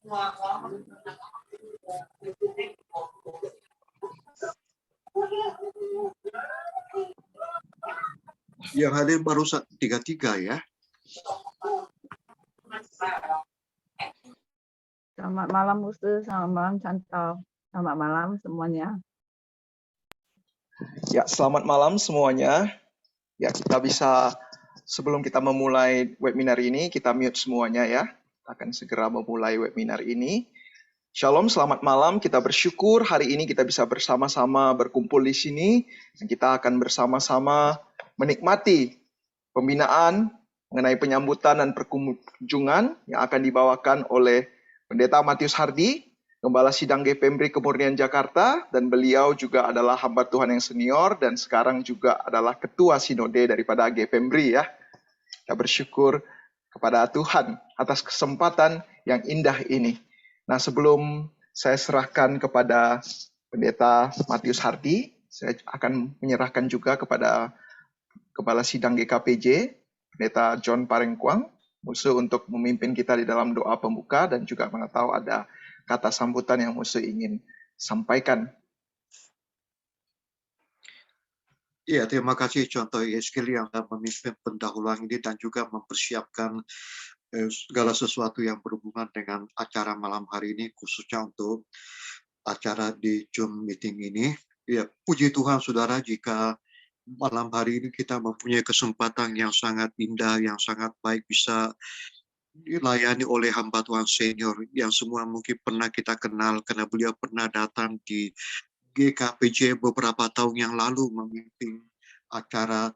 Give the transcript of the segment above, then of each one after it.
Yang hadir baru 33 ya. Selamat malam Ustaz, selamat malam Chantal. Selamat malam semuanya. Ya, selamat malam semuanya. Ya, kita bisa sebelum kita memulai webinar ini, kita mute semuanya ya. Kita akan segera memulai webinar ini. Shalom, selamat malam. Kita bersyukur hari ini kita bisa bersama-sama berkumpul di sini. Dan kita akan bersama-sama menikmati pembinaan mengenai penyambutan dan perkunjungan yang akan dibawakan oleh Pendeta Matius Hardy, Gembala Sidang GPMBRI Kemurnian Jakarta, dan beliau juga adalah hamba Tuhan yang senior dan sekarang juga adalah ketua sinode daripada GPMBRI ya. Kita bersyukur kepada Tuhan atas kesempatan yang indah ini. Nah, sebelum saya serahkan kepada Pendeta Matius Hardy, saya akan menyerahkan juga kepada Kepala Sidang GKPJ, Pendeta John Parengkuang, musuh untuk memimpin kita di dalam doa pembuka dan juga mana tahu ada kata sambutan yang musuh ingin sampaikan. Iya, terima kasih contoh Yeskel yang memimpin pendahuluan ini dan juga mempersiapkan segala sesuatu yang berhubungan dengan acara malam hari ini, khususnya untuk acara di Zoom meeting ini. Ya, puji Tuhan saudara jika malam hari ini kita mempunyai kesempatan yang sangat indah, yang sangat baik bisa dilayani oleh hamba Tuhan senior yang semua mungkin pernah kita kenal karena beliau pernah datang di GKPJ beberapa tahun yang lalu memimpin acara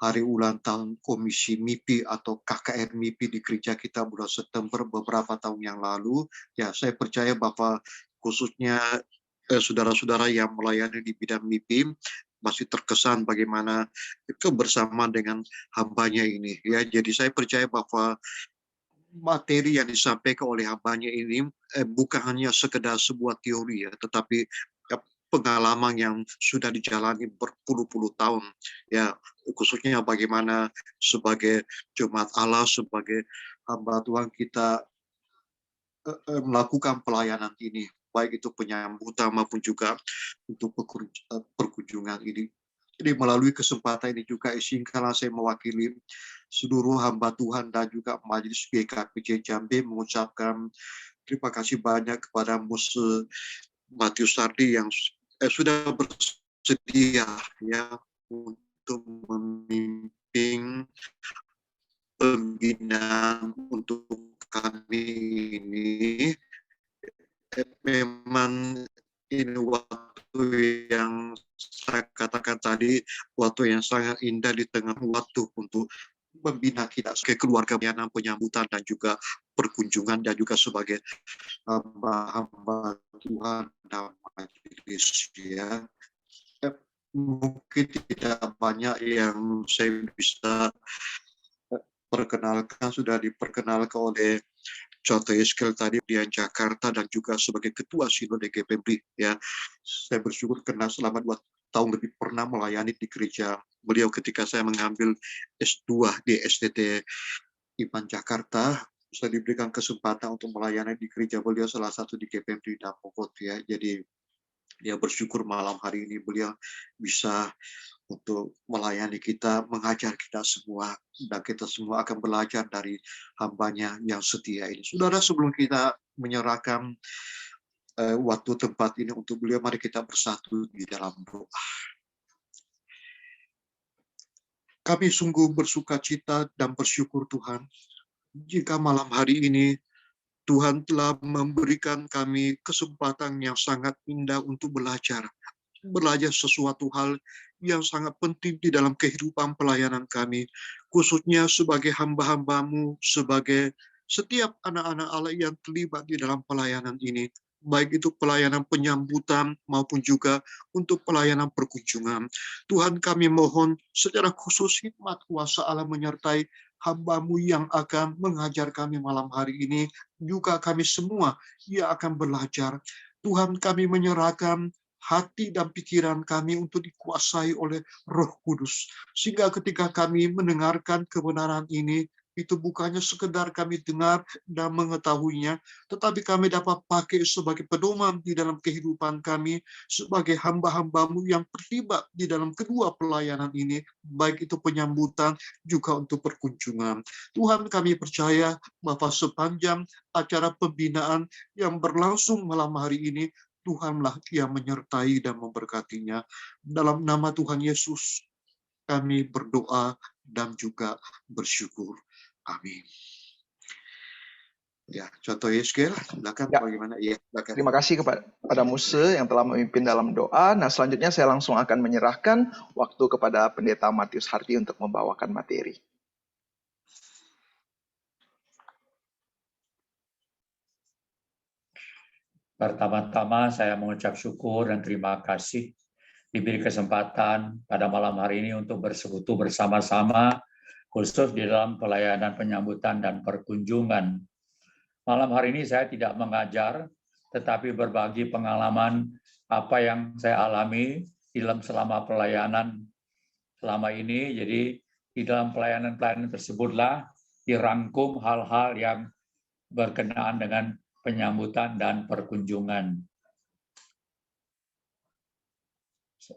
hari ulang tahun Komisi MIPI atau KKR MIPI di gereja kita bulan September beberapa tahun yang lalu. Ya, saya percaya bahwa khususnya saudara-saudara yang melayani di bidang MIPI masih terkesan bagaimana kebersamaan dengan hambanya ini. Ya, jadi saya percaya bahwa materi yang disampaikan oleh hambanya ini bukan hanya sekedar sebuah teori ya, tetapi pengalaman yang sudah dijalani berpuluh-puluh tahun ya, khususnya bagaimana sebagai jemaat Allah, sebagai hamba Tuhan kita melakukan pelayanan ini, baik itu penyambutan maupun juga untuk perkunjungan ini. Jadi melalui kesempatan ini juga izinkanlah saya mewakili seluruh hamba Tuhan dan juga Majelis GKPJ Jambi mengucapkan terima kasih banyak kepada Musa Matius Hardy yang sudah bersedia ya untuk memimpin pembinaan untuk kami ini. Memang ini waktu yang saya katakan tadi, waktu yang sangat indah di tengah waktu untuk membina kita sebagai keluarga penyambutan dan juga perkunjungan dan juga sebagai hamba-hamba Tuhan dan majelis ya. Mungkin tidak banyak yang saya bisa perkenalkan, sudah diperkenalkan oleh contoh Yeskel tadi di Jakarta dan juga sebagai ketua sinode GPMBRI ya. Saya bersyukur karena selama 2 tahun lebih pernah melayani di gereja beliau ketika saya mengambil S2 di STT Iman Jakarta. Saya diberikan kesempatan untuk melayani di gereja beliau, salah satu di GPMBRI Dapokot ya. Jadi dia bersyukur malam hari ini beliau bisa untuk melayani kita, mengajar kita semua, dan kita semua akan belajar dari hambanya yang setia ini. Saudara, sebelum kita menyerahkan waktu tempat ini untuk beliau, mari kita bersatu di dalam doa. Kami sungguh bersuka cita dan bersyukur Tuhan, jika malam hari ini Tuhan telah memberikan kami kesempatan yang sangat indah untuk belajar sesuatu hal yang sangat penting di dalam kehidupan pelayanan kami, khususnya sebagai hamba-hambamu, sebagai setiap anak-anak Allah yang terlibat di dalam pelayanan ini, baik itu pelayanan penyambutan maupun juga untuk pelayanan perkunjungan. Tuhan, kami mohon secara khusus hikmat kuasa Allah menyertai hamba-Mu yang akan mengajar kami malam hari ini, juga kami semua yang akan belajar. Tuhan, kami menyerahkan hati dan pikiran kami untuk dikuasai oleh Roh Kudus, sehingga ketika kami mendengarkan kebenaran ini, itu bukannya sekedar kami dengar dan mengetahuinya, tetapi kami dapat pakai sebagai pedoman di dalam kehidupan kami sebagai hamba-hambamu yang terlibat di dalam kedua pelayanan ini, baik itu penyambutan juga untuk perkunjungan. Tuhan, kami percaya bahwa sepanjang acara pembinaan yang berlangsung malam hari ini, Tuhanlah yang menyertai dan memberkatinya. Dalam nama Tuhan Yesus, kami berdoa dan juga bersyukur. Amin. Ya, contoh Yeskel, silakan Ya. bagaimana? Iya, silakan. Terima kasih kepada Muse yang telah memimpin dalam doa. Nah, selanjutnya saya langsung akan menyerahkan waktu kepada Pendeta Matius Harti untuk membawakan materi. Pertama-tama saya mengucap syukur dan terima kasih diberi kesempatan pada malam hari ini untuk bersekutu bersama-sama, khusus di dalam pelayanan penyambutan dan perkunjungan. Malam hari ini saya tidak mengajar, tetapi berbagi pengalaman apa yang saya alami selama pelayanan selama ini. Jadi di dalam pelayanan-pelayanan tersebutlah dirangkum hal-hal yang berkenaan dengan penyambutan dan perkunjungan.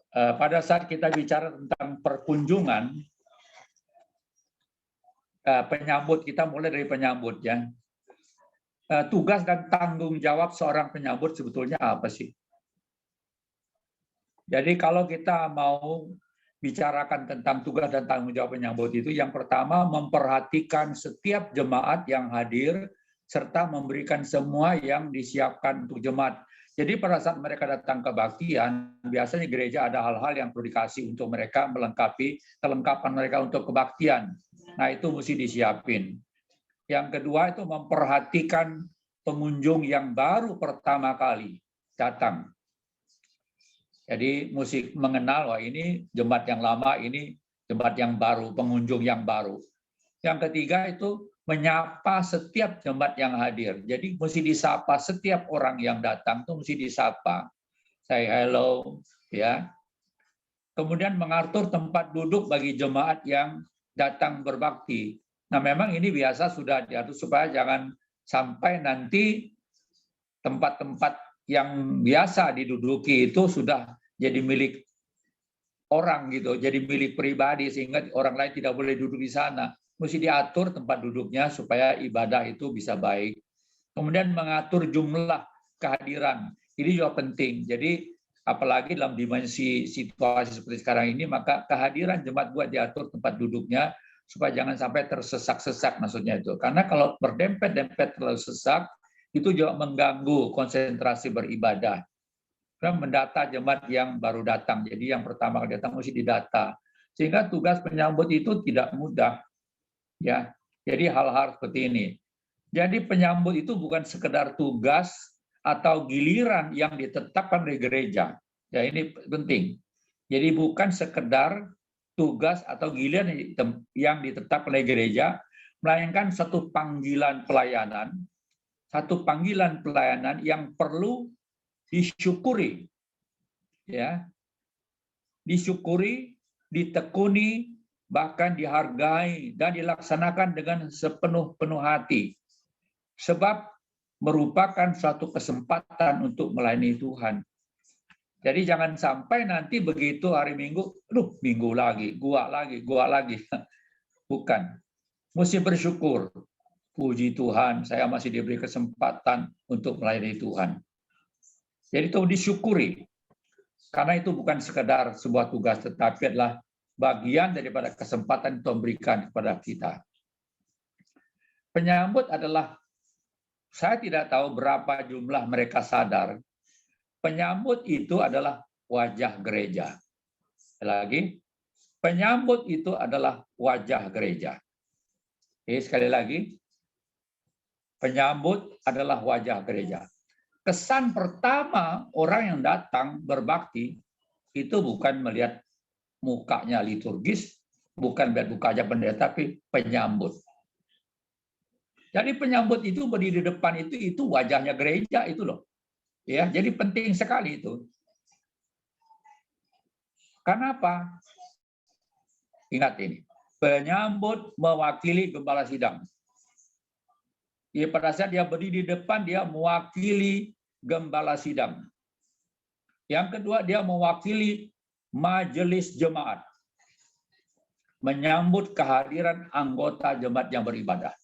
Pada saat kita bicara tentang perkunjungan, penyambut, kita mulai dari penyambut ya. Tugas dan tanggung jawab seorang penyambut sebetulnya apa sih? Jadi kalau kita mau bicarakan tentang tugas dan tanggung jawab penyambut itu, yang pertama memperhatikan setiap jemaat yang hadir serta memberikan semua yang disiapkan untuk jemaat. Jadi pada saat mereka datang ke kebaktian, biasanya gereja ada hal-hal yang perlu dikasih untuk mereka melengkapi kelengkapan mereka untuk kebaktian. Nah, itu mesti disiapin. Yang kedua itu memperhatikan pengunjung yang baru pertama kali datang. Jadi mesti mengenal, wah ini jemaat yang lama, ini jemaat yang baru, pengunjung yang baru. Yang ketiga itu menyapa setiap jemaat yang hadir. Jadi mesti disapa setiap orang yang datang itu mesti disapa. Say hello, ya. Kemudian mengatur tempat duduk bagi jemaat yang datang berbakti. Nah, memang ini biasa sudah diatur supaya jangan sampai nanti tempat-tempat yang biasa diduduki itu sudah jadi milik orang gitu, jadi milik pribadi sehingga orang lain tidak boleh duduk di sana. Mesti diatur tempat duduknya supaya ibadah itu bisa baik. Kemudian mengatur jumlah kehadiran. Ini juga penting. Jadi apalagi dalam dimensi situasi seperti sekarang ini, maka kehadiran jemaat buat diatur tempat duduknya supaya jangan sampai tersesak-sesak maksudnya itu. Karena kalau berdempet-dempet terlalu sesak, itu juga mengganggu konsentrasi beribadah. Dan mendata jemaat yang baru datang. Jadi yang pertama kali datang mesti didata. Sehingga tugas penyambut itu tidak mudah. Ya, jadi hal-hal seperti ini. Jadi penyambut itu bukan sekedar tugas atau giliran yang ditetapkan oleh gereja. Ya, ini penting. Jadi bukan sekedar tugas atau giliran yang ditetapkan oleh gereja, melainkan satu panggilan pelayanan yang perlu disyukuri, ya, disyukuri, ditekuni, bahkan dihargai dan dilaksanakan dengan sepenuh-penuh hati, sebab merupakan suatu kesempatan untuk melayani Tuhan. Jadi jangan sampai nanti begitu hari Minggu, minggu lagi, gua lagi. Bukan. Mesti bersyukur. Puji Tuhan, saya masih diberi kesempatan untuk melayani Tuhan. Jadi itu disyukuri. Karena itu bukan sekedar sebuah tugas, tetapi adalah bagian daripada kesempatan yang diberikan kepada kita. Penyambut adalah, saya tidak tahu berapa jumlah mereka sadar, penyambut itu adalah wajah gereja. Lagi, penyambut itu adalah wajah gereja. Oke, sekali lagi, penyambut adalah wajah gereja. Kesan pertama orang yang datang berbakti itu bukan melihat mukanya liturgis, bukan melihat mukanya pendeta, tapi penyambut. Jadi penyambut itu berdiri di depan itu wajahnya gereja itu loh. Ya, jadi penting sekali itu. Karena apa? Ingat ini, Penyambut mewakili gembala sidang. Ya, pada saat dia berdiri di depan, dia mewakili gembala sidang. Yang kedua, dia mewakili majelis jemaat. Menyambut kehadiran anggota jemaat yang beribadah.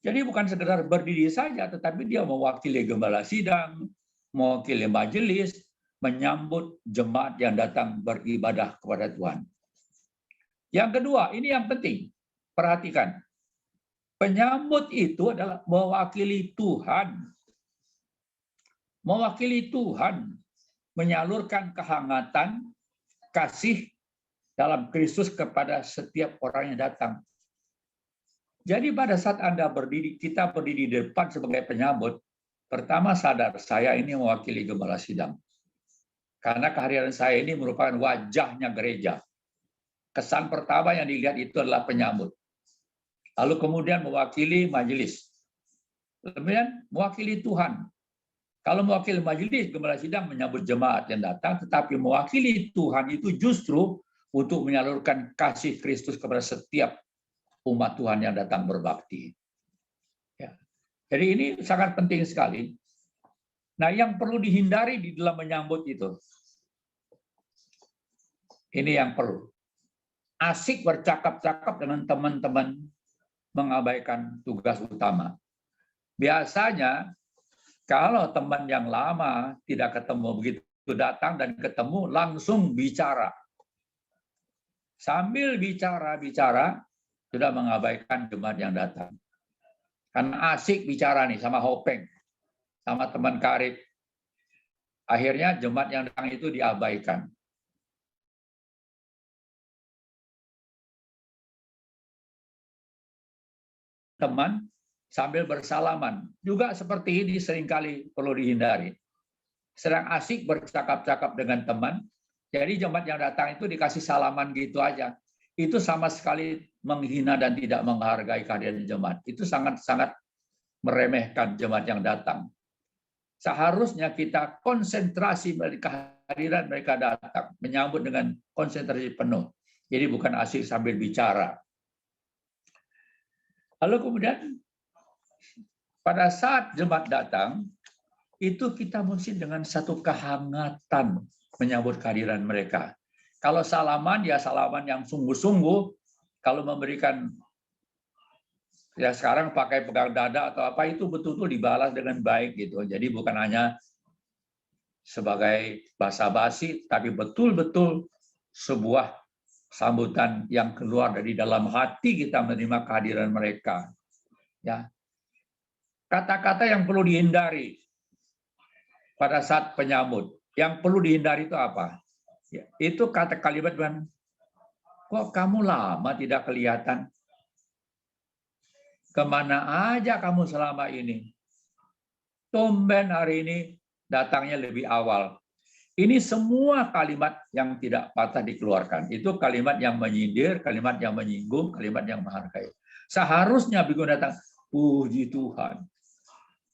Jadi bukan sekedar berdiri saja, tetapi dia mewakili gembala sidang, mewakili majelis, menyambut jemaat yang datang beribadah kepada Tuhan. Yang kedua, ini yang penting, perhatikan. Penyambut itu adalah mewakili Tuhan. Mewakili Tuhan, menyalurkan kehangatan, kasih dalam Kristus kepada setiap orang yang datang. Jadi pada saat Anda berdiri, kita berdiri di depan sebagai penyambut, pertama sadar, saya ini mewakili gembala sidang. Karena kehadiran saya ini merupakan wajahnya gereja. Kesan pertama yang dilihat itu adalah penyambut. Lalu kemudian mewakili majelis. Kemudian mewakili Tuhan. Kalau mewakili majelis, gembala sidang menyambut jemaat yang datang, tetapi mewakili Tuhan itu justru untuk menyalurkan kasih Kristus kepada setiap umat Tuhan yang datang berbakti. Ya. Jadi ini sangat penting sekali. Nah, yang perlu dihindari di dalam menyambut itu, ini yang perlu. Asik bercakap-cakap dengan teman-teman, mengabaikan tugas utama. Biasanya, kalau teman yang lama tidak ketemu, begitu datang dan ketemu, langsung bicara. Sambil bicara-bicara, sudah mengabaikan jemaat yang datang. Karena asik bicara nih sama Hopeng, sama teman karib. Akhirnya jemaat yang datang itu diabaikan. Teman sambil bersalaman. Juga seperti ini seringkali perlu dihindari. Sedang asik bercakap-cakap dengan teman, jadi jemaat yang datang itu dikasih salaman gitu aja. Itu sama sekali menghina dan tidak menghargai kehadiran jemaat. Itu sangat-sangat meremehkan jemaat yang datang. Seharusnya kita konsentrasi pada kehadiran mereka datang, menyambut dengan konsentrasi penuh. Jadi bukan asik sambil bicara. Lalu kemudian pada saat jemaat datang, itu kita mesti dengan satu kehangatan menyambut kehadiran mereka. Kalau salaman, ya salaman yang sungguh-sungguh. Kalau memberikan, ya sekarang pakai pegang dada atau apa, itu betul-betul dibalas dengan baik gitu. Jadi bukan hanya sebagai basa-basi, tapi betul-betul sebuah sambutan yang keluar dari dalam hati kita menerima kehadiran mereka. Ya, kata-kata yang perlu dihindari pada saat penyambut. Yang perlu dihindari itu apa? Ya, itu kata kalimat dengan, kok kamu lama tidak kelihatan? Kemana aja kamu selama ini? Tumben hari ini datangnya lebih awal. Ini semua kalimat yang tidak patah dikeluarkan. Itu kalimat yang menyindir, kalimat yang menyinggung, kalimat yang menghargai. Seharusnya begitu datang, puji Tuhan.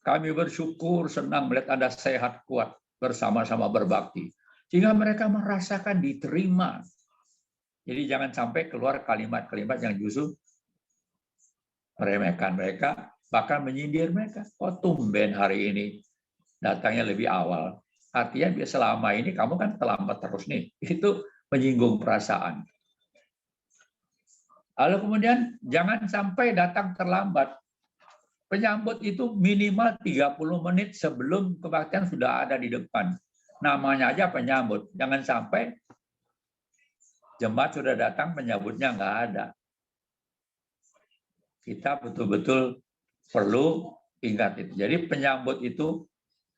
Kami bersyukur, senang melihat Anda sehat, kuat, bersama-sama berbakti. Sehingga mereka merasakan diterima. Jadi jangan sampai keluar kalimat-kalimat yang justru meremehkan mereka, bahkan menyindir mereka. Oh, tumben hari ini datangnya lebih awal. Artinya selama ini kamu kan terlambat terus nih. Itu menyinggung perasaan. Lalu kemudian jangan sampai datang terlambat. Penyambut itu minimal 30 menit sebelum kebaktian sudah ada di depan. Namanya aja penyambut. Jangan sampai jemaat sudah datang, penyambutnya nggak ada. Kita betul-betul perlu ingat itu. Jadi penyambut itu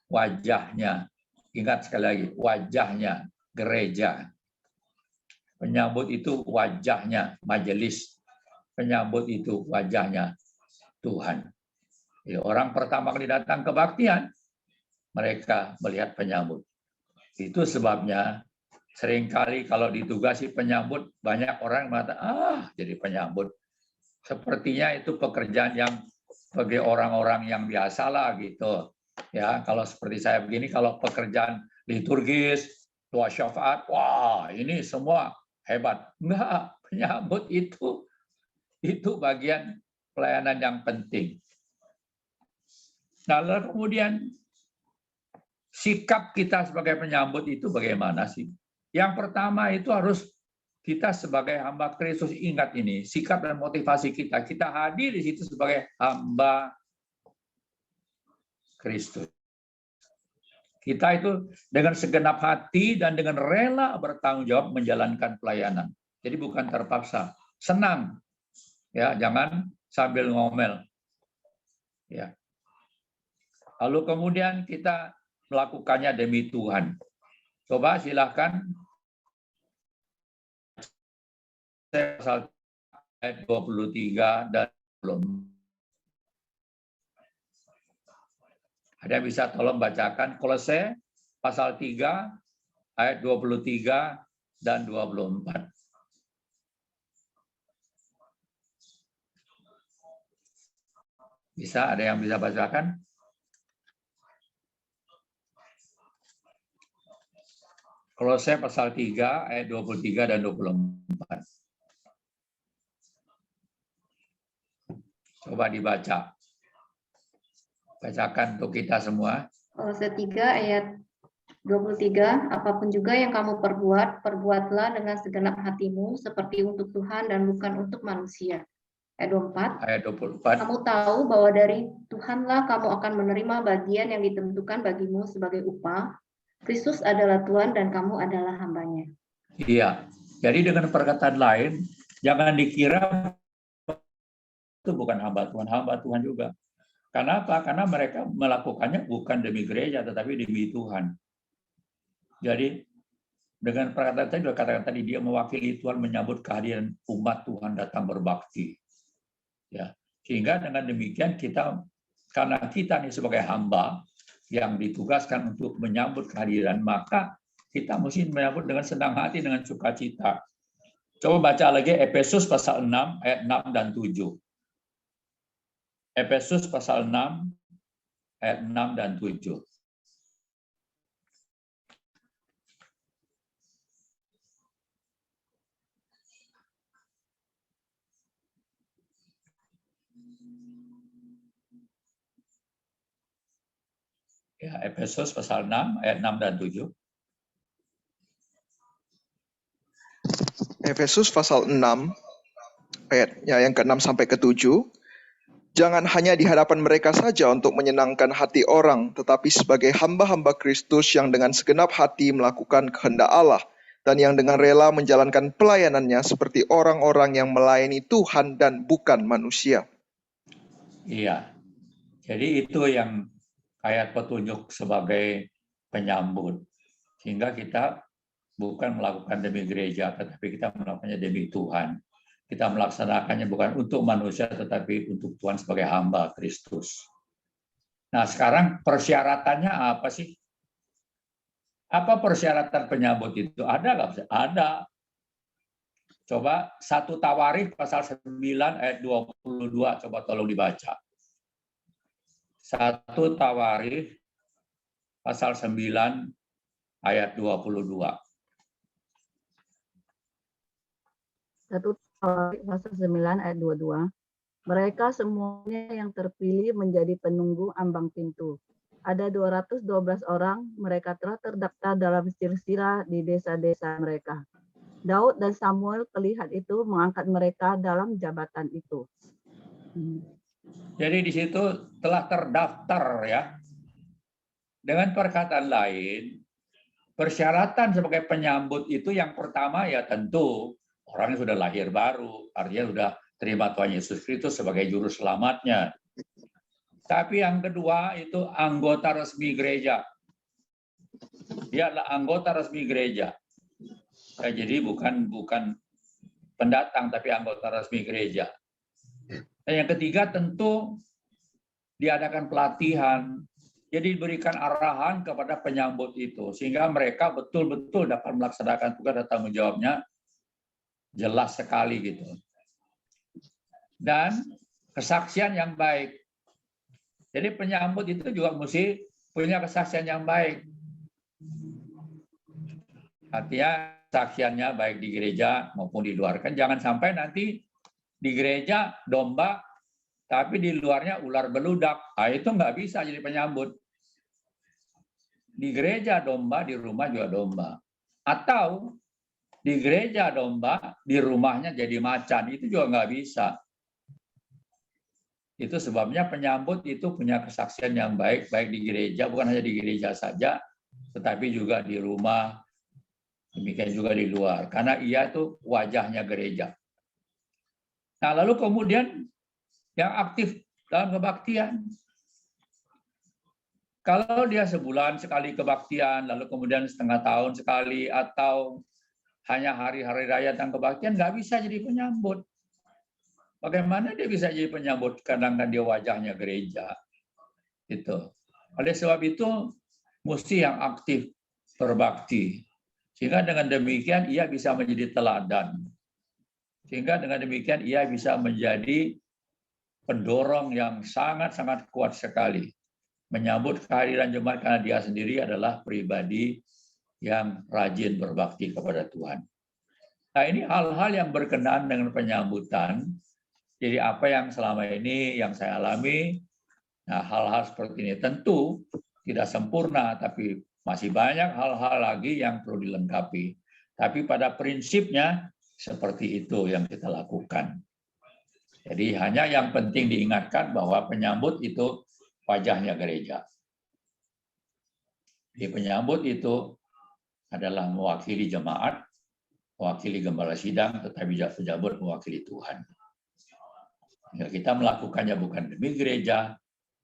wajahnya. Ingat sekali lagi, wajahnya gereja. Penyambut itu wajahnya majelis. Penyambut itu wajahnya Tuhan. Jadi orang pertama kali datang kebaktian, mereka melihat penyambut. Itu sebabnya seringkali kalau ditugasi penyambut, banyak orang mengatakan, jadi penyambut. Sepertinya itu pekerjaan yang bagi orang-orang yang biasalah gitu. Ya, kalau seperti saya begini, kalau pekerjaan liturgis, doa syafaat, wah ini semua hebat. Enggak, Penyambut itu bagian pelayanan yang penting. Nah, lalu kemudian sikap kita sebagai penyambut itu bagaimana sih? Yang pertama itu harus kita sebagai hamba Kristus, ingat ini, sikap dan motivasi kita. Kita hadir di situ sebagai hamba Kristus. Kita itu dengan segenap hati dan dengan rela bertanggung jawab menjalankan pelayanan. Jadi bukan terpaksa, senang. Ya, jangan sambil ngomel. Ya. Lalu kemudian kita melakukannya demi Tuhan. Coba silahkan pasal ayat 23 dan belum. Ada yang bisa tolong bacakan Kolose pasal 3 ayat 23 dan 24. Bisa, ada yang bisa bacakan? Kolose pasal 3 ayat 23 dan 24. Coba dibaca. Bacakan untuk kita semua. Kolose 3 ayat 23, apapun juga yang kamu perbuat, perbuatlah dengan segenap hatimu seperti untuk Tuhan dan bukan untuk manusia. Ayat 24. Ayat 24. Kamu tahu bahwa dari Tuhanlah kamu akan menerima bagian yang ditentukan bagimu sebagai upah. Kristus adalah Tuhan dan kamu adalah hambanya. Iya. Jadi dengan perkataan lain, jangan dikira itu bukan hamba Tuhan juga. Karena apa? Karena mereka melakukannya bukan demi gereja, tetapi demi Tuhan. Jadi dengan perkataan tadi, katakan tadi dia mewakili Tuhan menyambut kehadiran umat Tuhan datang berbakti. Ya, sehingga dengan demikian kita, karena kita ini sebagai hamba yang ditugaskan untuk menyambut kehadiran, maka kita mesti menyambut dengan senang hati, dengan sukacita. Coba baca lagi Efesus pasal 6 ayat 6 dan 7. Efesus pasal 6 ayat 6 dan 7. Ya, Efesus pasal 6 ayat 6 dan 7. Efesus pasal 6 ayatnya yang ke-6 sampai ke-7. Jangan hanya di hadapan mereka saja untuk menyenangkan hati orang, tetapi sebagai hamba-hamba Kristus yang dengan segenap hati melakukan kehendak Allah dan yang dengan rela menjalankan pelayanannya seperti orang-orang yang melayani Tuhan dan bukan manusia. Iya. Jadi itu yang kayak petunjuk sebagai penyambut. Sehingga kita bukan melakukan demi gereja, tetapi kita melakukannya demi Tuhan. Kita melaksanakannya bukan untuk manusia, tetapi untuk Tuhan sebagai hamba Kristus. Nah, sekarang persyaratannya apa sih? Apa persyaratan penyambut itu? Ada nggak? Ada. Coba 1 Tawarikh pasal 9 ayat 22, coba tolong dibaca. 1 Tawarikh pasal 9 ayat 22. 1 Tawarikh pasal 9 ayat 22. Mereka semuanya yang terpilih menjadi penunggu ambang pintu. Ada 212 orang, mereka telah terdaftar dalam silsilah di desa-desa mereka. Daud dan Samuel pelihat itu mengangkat mereka dalam jabatan itu. Jadi di situ telah terdaftar ya. Dengan perkataan lain, persyaratan sebagai penyambut itu yang pertama ya tentu orangnya sudah lahir baru, artinya sudah terima Tuhan Yesus Kristus sebagai juru selamatnya. Tapi yang kedua itu anggota resmi gereja. Dia adalah anggota resmi gereja. Ya, jadi bukan pendatang, tapi anggota resmi gereja. Dan yang ketiga tentu diadakan pelatihan. Jadi diberikan arahan kepada penyambut itu. Sehingga mereka betul-betul dapat melaksanakan tugas dan tanggung jawabnya jelas sekali gitu. Dan kesaksian yang baik. Jadi penyambut itu juga mesti punya kesaksian yang baik. Artinya kesaksiannya baik di gereja maupun di luar. Kan jangan sampai nanti di gereja domba, tapi di luarnya ular beludak. Nah, itu nggak bisa jadi penyambut. Di gereja domba, di rumah juga domba. Atau di gereja domba, di rumahnya jadi macan. Itu juga nggak bisa. Itu sebabnya penyambut itu punya kesaksian yang baik, baik di gereja, bukan hanya di gereja saja, tetapi juga di rumah, demikian juga di luar. Karena ia itu wajahnya gereja. Nah, lalu kemudian yang aktif dalam kebaktian. Kalau dia sebulan sekali kebaktian, lalu kemudian setengah tahun sekali, atau hanya hari-hari raya tentang kebaktian, nggak bisa jadi penyambut. Bagaimana dia bisa jadi penyambut? Kadang-kadang dia wajahnya gereja. Itu. Oleh sebab itu, mesti yang aktif berbakti. Sehingga dengan demikian ia bisa menjadi teladan. Sehingga dengan demikian ia bisa menjadi pendorong yang sangat-sangat kuat sekali. Menyambut kehadiran jemaat karena dia sendiri adalah pribadi yang rajin berbakti kepada Tuhan. Nah, ini hal-hal yang berkenaan dengan penyambutan. Jadi apa yang selama ini yang saya alami, nah hal-hal seperti ini tentu tidak sempurna, tapi masih banyak hal-hal lagi yang perlu dilengkapi. Tapi pada prinsipnya seperti itu yang kita lakukan. Jadi hanya yang penting diingatkan bahwa penyambut itu wajahnya gereja. Di penyambut itu adalah mewakili jemaat, mewakili gembala sidang, tetapi penyambut mewakili Tuhan. Ya, kita melakukannya bukan demi gereja,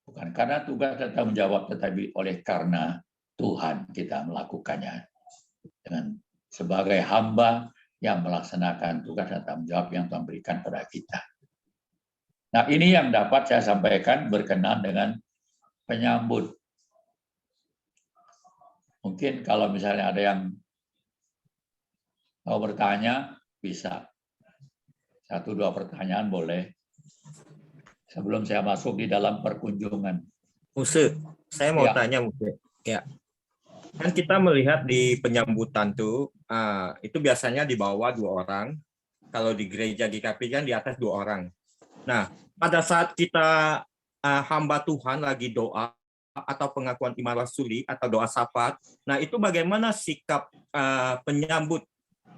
bukan karena tugas dan tanggung jawab, tetapi oleh karena Tuhan kita melakukannya. Dengan sebagai hamba yang melaksanakan tugas dan tanggung jawab yang Tuhan berikan pada kita. Nah, ini yang dapat saya sampaikan berkenaan dengan penyambut. Mungkin kalau misalnya ada yang mau bertanya, bisa. 1-2 pertanyaan boleh. Sebelum saya masuk di dalam perkunjungan. Muse, saya mau tanya, Muse. Ya. Kan kita melihat di penyambutan tuh, itu biasanya di bawah 2 orang. Kalau di gereja GKP kan di atas 2 orang. Nah, pada saat kita hamba Tuhan lagi doa atau pengakuan iman rasuli atau doa syafaat, nah itu bagaimana sikap penyambut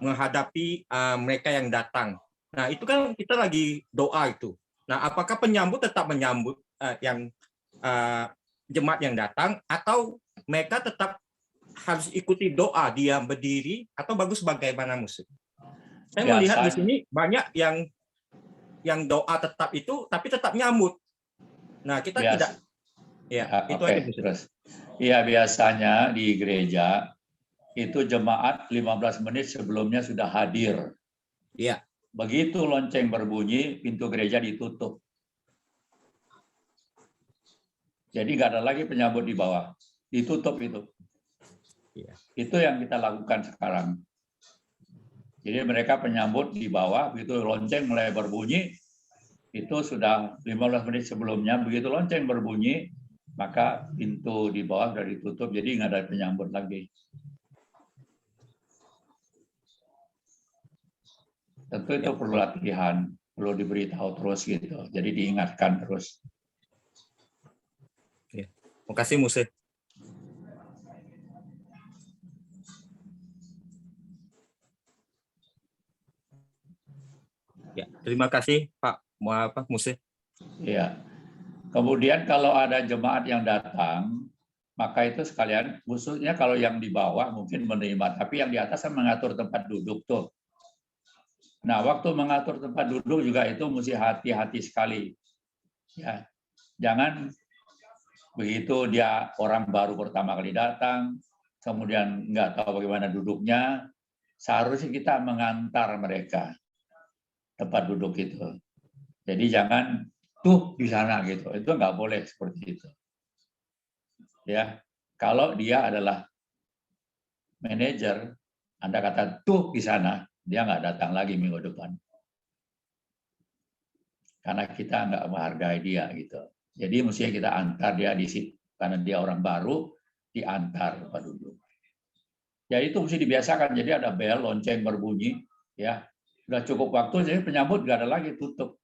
menghadapi mereka yang datang. Nah, itu kan kita lagi doa itu. Nah, apakah penyambut tetap menyambut yang jemaat yang datang, atau mereka tetap harus ikuti doa, diam berdiri, atau bagus bagaimana, Musuh? Saya melihat di sini banyak yang doa tetap itu, tapi tetap nyambut. Nah, kita tidak. Ya, itu aja, Musuh. Terus. Iya, biasanya di gereja itu jemaat 15 menit sebelumnya sudah hadir. Iya. Begitu lonceng berbunyi, pintu gereja ditutup. Jadi nggak ada lagi penyambut di bawah. Ditutup itu. Iya. Itu yang kita lakukan sekarang. Jadi mereka penyambut di bawah, begitu lonceng mulai berbunyi, itu sudah 15 menit sebelumnya, begitu lonceng berbunyi, maka pintu di bawah sudah ditutup, jadi nggak ada penyambut lagi. Tentu itu perlu latihan, perlu diberitahu terus gitu, jadi diingatkan terus. Terima kasih, Muse. Ya, terima kasih Pak Muse. Ya. Kemudian kalau ada jemaat yang datang, maka itu sekalian, khususnya kalau yang di bawah mungkin menerima, tapi yang di atas kan mengatur tempat duduk tuh. Nah, waktu mengatur tempat duduk juga itu mesti hati-hati sekali. Ya, jangan begitu dia orang baru pertama kali datang, kemudian nggak tahu bagaimana duduknya, seharusnya kita mengantar mereka tempat duduk itu. Jadi jangan tuh di sana gitu, itu nggak boleh seperti itu. Ya, kalau dia adalah manajer, Anda kata tuh di sana, dia nggak datang lagi minggu depan. Karena kita nggak menghargai dia gitu. Jadi mestinya kita antar dia di situ, karena dia orang baru, diantar tempat duduk. Ya itu mesti dibiasakan. Jadi ada bel, lonceng berbunyi, ya. Sudah cukup waktu, jadi penyambut nggak ada lagi, tutup.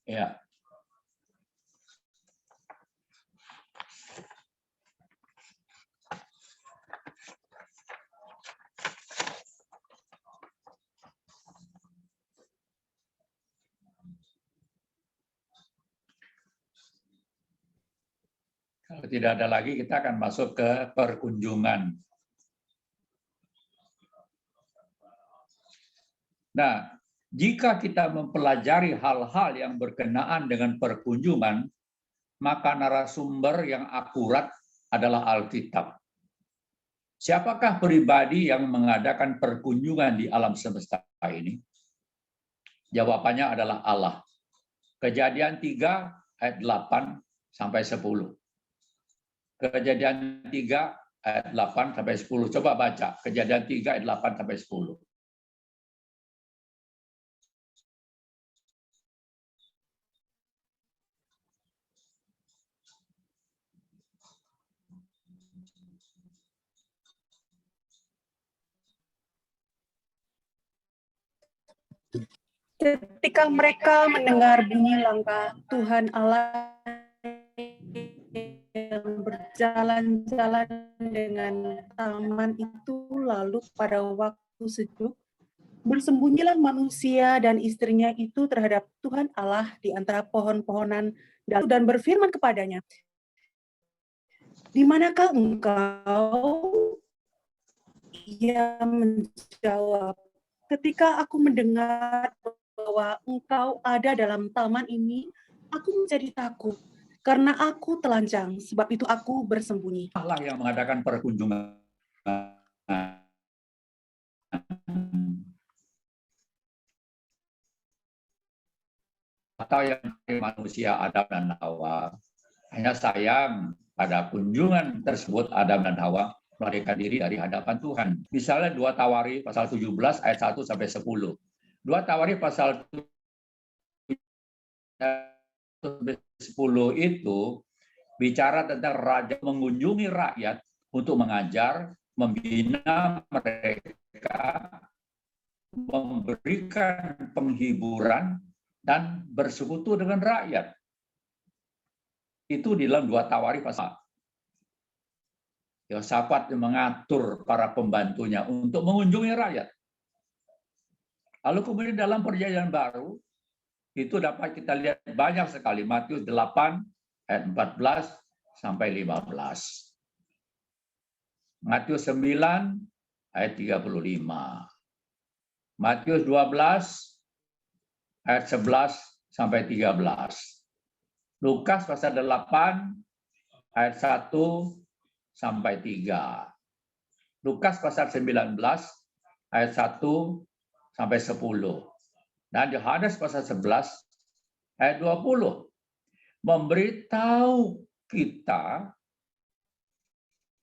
Ya. Kalau tidak ada lagi, kita akan masuk ke perkunjungan. Nah, jika kita mempelajari hal-hal yang berkenaan dengan perkunjungan, maka narasumber yang akurat adalah Alkitab. Siapakah pribadi yang mengadakan perkunjungan di alam semesta ini? Jawabannya adalah Allah. Kejadian 3 ayat 8 sampai 10. Kejadian 3 ayat 8 sampai 10. Coba baca. Kejadian 3 ayat 8 sampai 10. Ketika mereka mendengar bunyi langkah Tuhan Allah yang berjalan-jalan dengan taman itu, lalu pada waktu sejuk, bersembunyilah manusia dan istrinya itu terhadap Tuhan Allah di antara pohon-pohonan dan berfirman kepadanya, "Di manakah engkau?" Ia menjawab, "Ketika aku mendengar bahwa engkau ada dalam taman ini, aku menjadi takut, karena aku telanjang, sebab itu aku bersembunyi." Allah yang mengadakan perkunjungan. Atau yang manusia Adam dan Hawa. Hanya sayang pada kunjungan tersebut Adam dan Hawa melarikan diri dari hadapan Tuhan. Misalnya 2 Tawari pasal 17 ayat 1 sampai 10. 2 Tawari pasal 10 itu bicara tentang raja mengunjungi rakyat untuk mengajar, membina mereka, memberikan penghiburan, dan bersekutu dengan rakyat. Itu di dalam 2 Tawari pasal. Yosafat mengatur para pembantunya untuk mengunjungi rakyat. Lalu kemudian dalam Perjanjian Baru, itu dapat kita lihat banyak sekali. Matius 8 ayat 14 sampai 15. Matius 9 ayat 35. Matius 12 ayat 11 sampai 13. Lukas pasal 8 ayat 1 sampai 3. Lukas pasal 19 ayat 1 sampai 10. Dan Yohanes pasal 11 ayat 20 memberitahu kita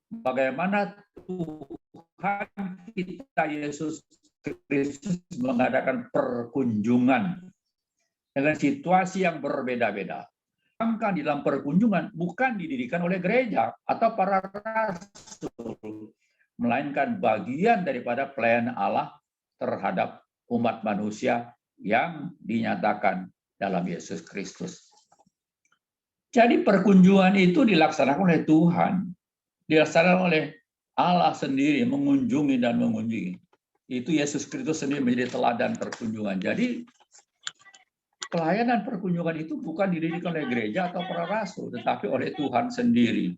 bagaimana Tuhan kita Yesus Kristus mengadakan perkunjungan dengan situasi yang berbeda-beda. Bahkan di dalam perkunjungan bukan didirikan oleh gereja atau para rasul, melainkan bagian daripada pelayanan Allah terhadap umat manusia yang dinyatakan dalam Yesus Kristus. Jadi perkunjungan itu dilaksanakan oleh Tuhan, dilaksanakan oleh Allah sendiri, mengunjungi dan mengunjungi. Itu Yesus Kristus sendiri menjadi teladan perkunjungan. Jadi pelayanan perkunjungan itu bukan didirikan oleh gereja atau para rasul, tetapi oleh Tuhan sendiri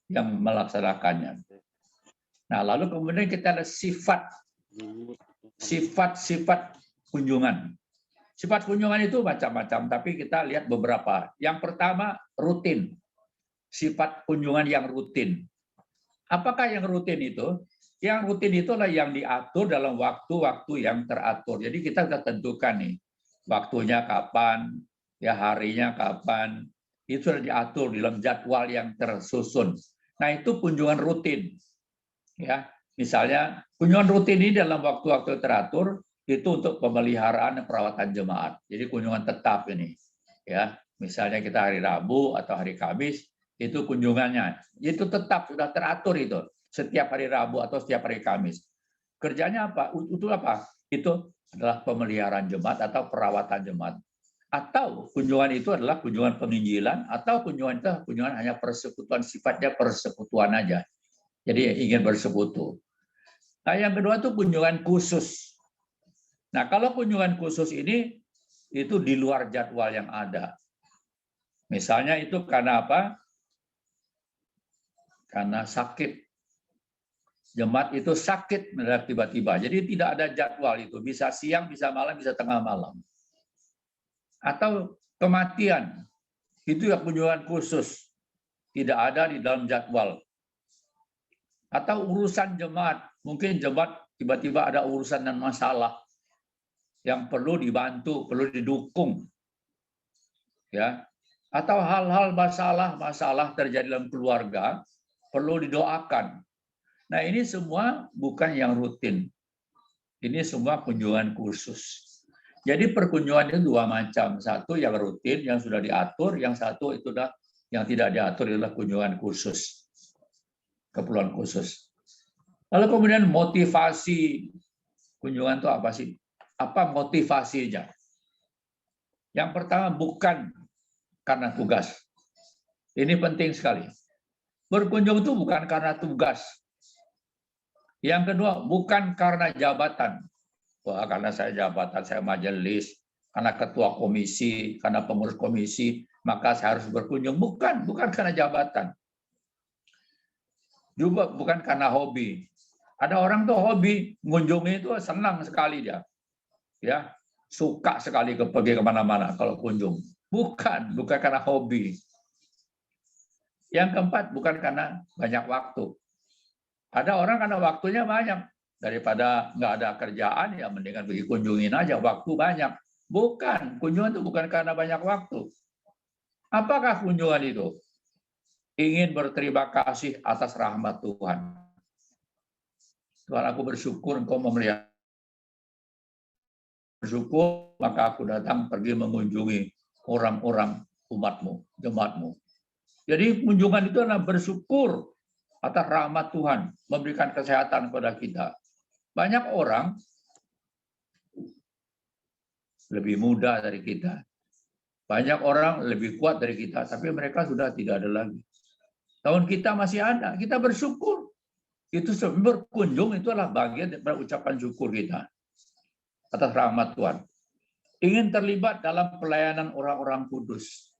yang melaksanakannya. Nah, lalu kemudian kita ada sifat-sifat kunjungan. Sifat kunjungan itu macam-macam, tapi kita lihat beberapa. Yang pertama, rutin. Sifat kunjungan yang rutin. Apakah yang rutin itu? Yang rutin itulah yang diatur dalam waktu-waktu yang teratur. Jadi kita sudah tentukan nih, waktunya kapan, ya harinya kapan. Itu sudah diatur dalam jadwal yang tersusun. Nah, itu kunjungan rutin. Ya, misalnya kunjungan rutin ini dalam waktu-waktu teratur itu untuk pemeliharaan dan perawatan jemaat. Jadi kunjungan tetap ini, ya. Misalnya kita hari Rabu atau hari Kamis Itu kunjungannya. Itu tetap sudah teratur itu. Setiap hari Rabu atau setiap hari Kamis. Kerjanya apa? Itu apa? Itu adalah pemeliharaan jemaat atau perawatan jemaat. Atau kunjungan itu adalah kunjungan penginjilan, atau kunjungan itu kunjungan hanya persekutuan, sifatnya persekutuan aja. Jadi ingin bersekutu. Nah, yang kedua itu kunjungan khusus. Nah, kalau kunjungan khusus ini itu di luar jadwal yang ada. Misalnya itu karena apa? Karena sakit. Jemaat itu sakit mendadak tiba-tiba. Jadi tidak ada jadwal itu. Bisa siang, bisa malam, bisa tengah malam. Atau kematian. Itu ya kunjungan khusus. Tidak ada di dalam jadwal. Atau urusan jemaat. Mungkin jemaat tiba-tiba ada urusan dan masalah yang perlu dibantu, perlu didukung. Ya. Atau hal-hal masalah terjadi dalam keluarga perlu didoakan. Nah, ini semua bukan yang rutin. Ini semua kunjungan khusus. Jadi perkunjungan itu dua macam. Satu yang rutin, yang sudah diatur. Yang satu itu yang tidak diatur adalah kunjungan khusus. Keperluan khusus. Lalu kemudian motivasi kunjungan itu apa sih? Apa motivasinya? Yang pertama bukan karena tugas. Ini penting sekali. Berkunjung itu bukan karena tugas. Yang kedua, bukan karena jabatan. Wah, karena saya jabatan, saya majelis, karena ketua komisi, karena pengurus komisi, maka saya harus berkunjung. Bukan karena jabatan. Juga bukan karena hobi. Ada orang tuh hobi, mengunjungi itu senang sekali dia. Ya, suka sekali pergi kemana-mana kalau kunjung. Bukan karena hobi. Yang keempat, bukan karena banyak waktu. Ada orang karena waktunya banyak. Daripada nggak ada kerjaan, ya mendingan pergi kunjungin aja, waktu banyak. Bukan, kunjungan itu bukan karena banyak waktu. Apakah kunjungan itu? Ingin berterima kasih atas rahmat Tuhan. Tuhan, aku bersyukur Engkau memelihara. Bersyukur, maka aku datang pergi mengunjungi orang-orang umatmu, jemaatmu. Jadi kunjungan itu adalah bersyukur atas rahmat Tuhan, memberikan kesehatan kepada kita. Banyak orang lebih muda dari kita. Banyak orang lebih kuat dari kita, tapi mereka sudah tidak ada lagi. Tahun kita masih ada, kita bersyukur. Itu berkunjung itu adalah bagian dari ucapan syukur kita atas rahmat Tuhan. Ingin terlibat dalam pelayanan orang-orang kudus.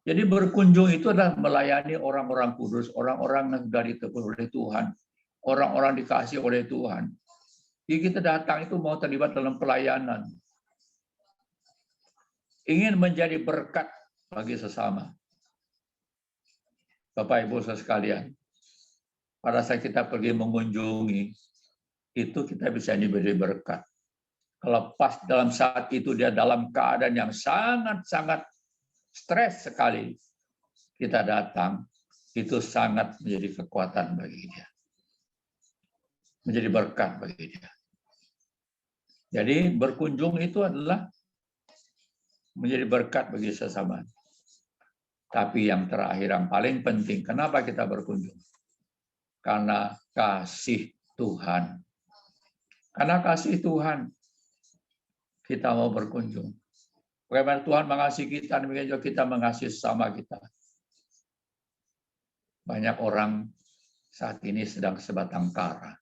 Jadi berkunjung itu adalah melayani orang-orang kudus, orang-orang yang sudah ditegur oleh Tuhan, orang-orang dikasih oleh Tuhan. Jadi kita datang itu mau terlibat dalam pelayanan. Ingin menjadi berkat bagi sesama. Bapak Ibu sekalian, pada saat kita pergi mengunjungi, itu kita bisa diberi berkat. Kalau pas dalam saat itu dia dalam keadaan yang sangat-sangat stres sekali, kita datang, itu sangat menjadi kekuatan bagi dia. Menjadi berkat bagi dia. Jadi berkunjung itu adalah menjadi berkat bagi sesama. Tapi yang terakhir, yang paling penting, kenapa kita berkunjung? Karena kasih Tuhan. Karena kasih Tuhan, kita mau berkunjung. Bagaimana Tuhan mengasihi kita, demikian juga kita mengasihi sesama kita. Banyak orang saat ini sedang sebatang kara.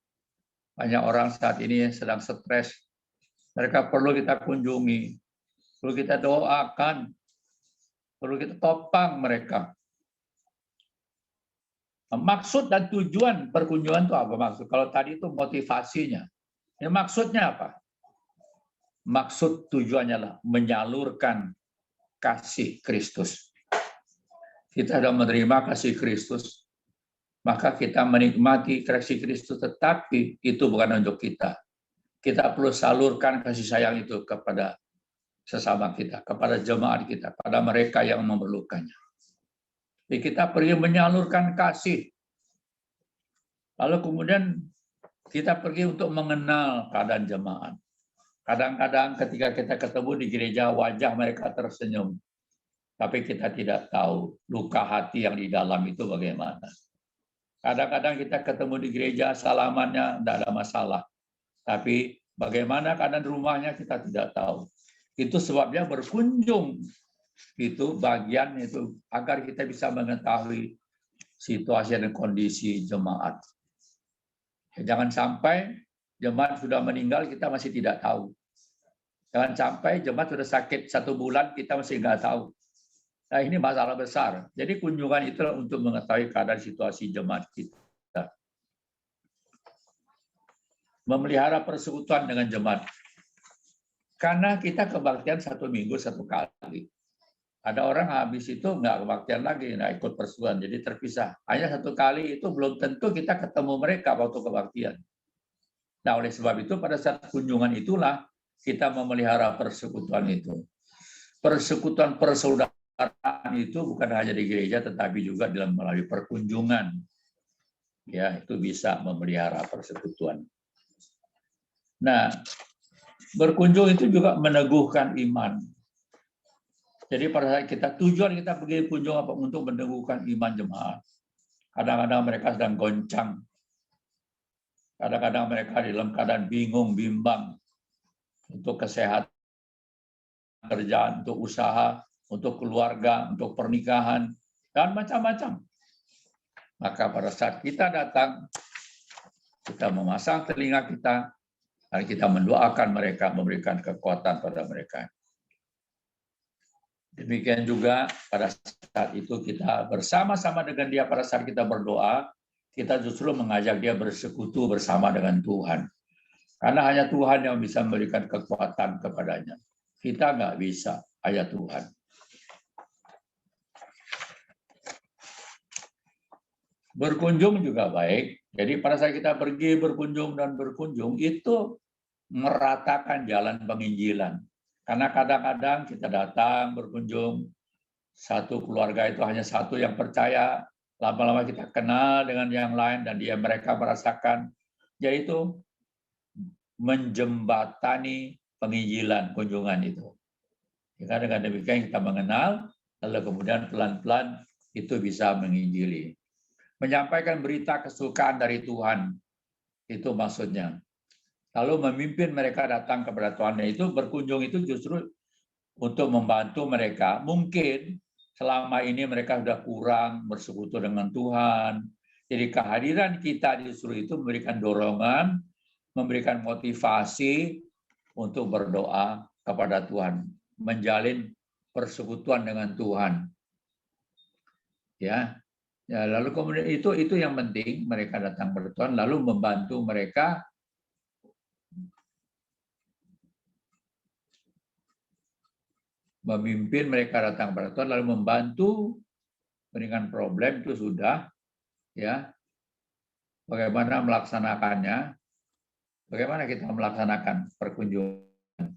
Banyak orang saat ini sedang stres. Mereka perlu kita kunjungi, perlu kita doakan, perlu kita topang mereka. Maksud dan tujuan perkunjungan itu apa maksud? Kalau tadi itu motivasinya. Ya, maksudnya apa? Maksud tujuannya adalah menyalurkan kasih Kristus. Kita sudah menerima kasih Kristus, maka kita menikmati kasih Kristus, tetapi itu bukan untuk kita. Kita perlu salurkan kasih sayang itu kepada sesama kita, kepada jemaat kita, pada mereka yang memerlukannya. Jadi kita pergi menyalurkan kasih. Lalu kemudian kita pergi untuk mengenal keadaan jemaat. Kadang-kadang ketika kita ketemu di gereja, wajah mereka tersenyum. Tapi kita tidak tahu luka hati yang di dalam itu bagaimana. Kadang-kadang kita ketemu di gereja, salamannya tidak ada masalah. Tapi bagaimana keadaan rumahnya kita tidak tahu. Itu sebabnya berkunjung itu bagian itu agar kita bisa mengetahui situasi dan kondisi jemaat. Jangan sampai jemaat sudah meninggal kita masih tidak tahu. Jangan sampai jemaat sudah sakit 1 bulan kita masih nggak tahu. Nah, ini masalah besar. Jadi kunjungan itu untuk mengetahui keadaan situasi jemaat kita. Memelihara persekutuan dengan jemaat. Karena kita kebaktian 1 minggu 1 kali. Ada orang habis itu nggak kebaktian lagi, nggak ikut persekutuan, jadi terpisah. Hanya 1 kali itu belum tentu kita ketemu mereka waktu kebaktian. Nah, oleh sebab itu pada saat kunjungan itulah kita memelihara persekutuan itu. Persekutuan persaudaraan itu bukan hanya di gereja, tetapi juga dalam melalui perkunjungan. Ya, itu bisa memelihara persekutuan. Nah, berkunjung itu juga meneguhkan iman. Jadi pada saat tujuan kita pergi kunjung apa untuk meneguhkan iman jemaat. Kadang-kadang mereka sedang goncang. Kadang-kadang mereka dalam keadaan bingung, bimbang untuk kesehatan, kerjaan, untuk usaha, untuk keluarga, untuk pernikahan, dan macam-macam. Maka pada saat kita datang, kita memasang telinga kita, dan kita mendoakan mereka, memberikan kekuatan pada mereka. Demikian juga pada saat itu kita bersama-sama dengan dia pada saat kita berdoa, kita justru mengajak dia bersekutu bersama dengan Tuhan. Karena hanya Tuhan yang bisa memberikan kekuatan kepadanya. Kita nggak bisa, hanya Tuhan. Berkunjung juga baik. Jadi pada saat kita pergi berkunjung dan berkunjung, itu meratakan jalan penginjilan. Karena kadang-kadang kita datang berkunjung, satu keluarga itu hanya satu yang percaya, lama-lama kita kenal dengan yang lain dan mereka merasakan, yaitu menjembatani penginjilan kunjungan itu. Jika dengan demikian kita mengenal, lalu kemudian pelan-pelan itu bisa menginjili. Menyampaikan berita kesukaan dari Tuhan, itu maksudnya. Lalu memimpin mereka datang kepada Tuhan. Itu berkunjung itu justru untuk membantu mereka. Mungkin selama ini mereka sudah kurang bersekutu dengan Tuhan. Jadi kehadiran kita justru itu memberikan dorongan, memberikan motivasi untuk berdoa kepada Tuhan, menjalin persekutuan dengan Tuhan. Ya, lalu kemudian itu yang penting, mereka datang bertuhan, lalu membantu mereka memimpin mereka datang pada Tuhan, lalu membantu dengan problem itu sudah, ya. Bagaimana melaksanakannya? Bagaimana kita melaksanakan perkunjungan?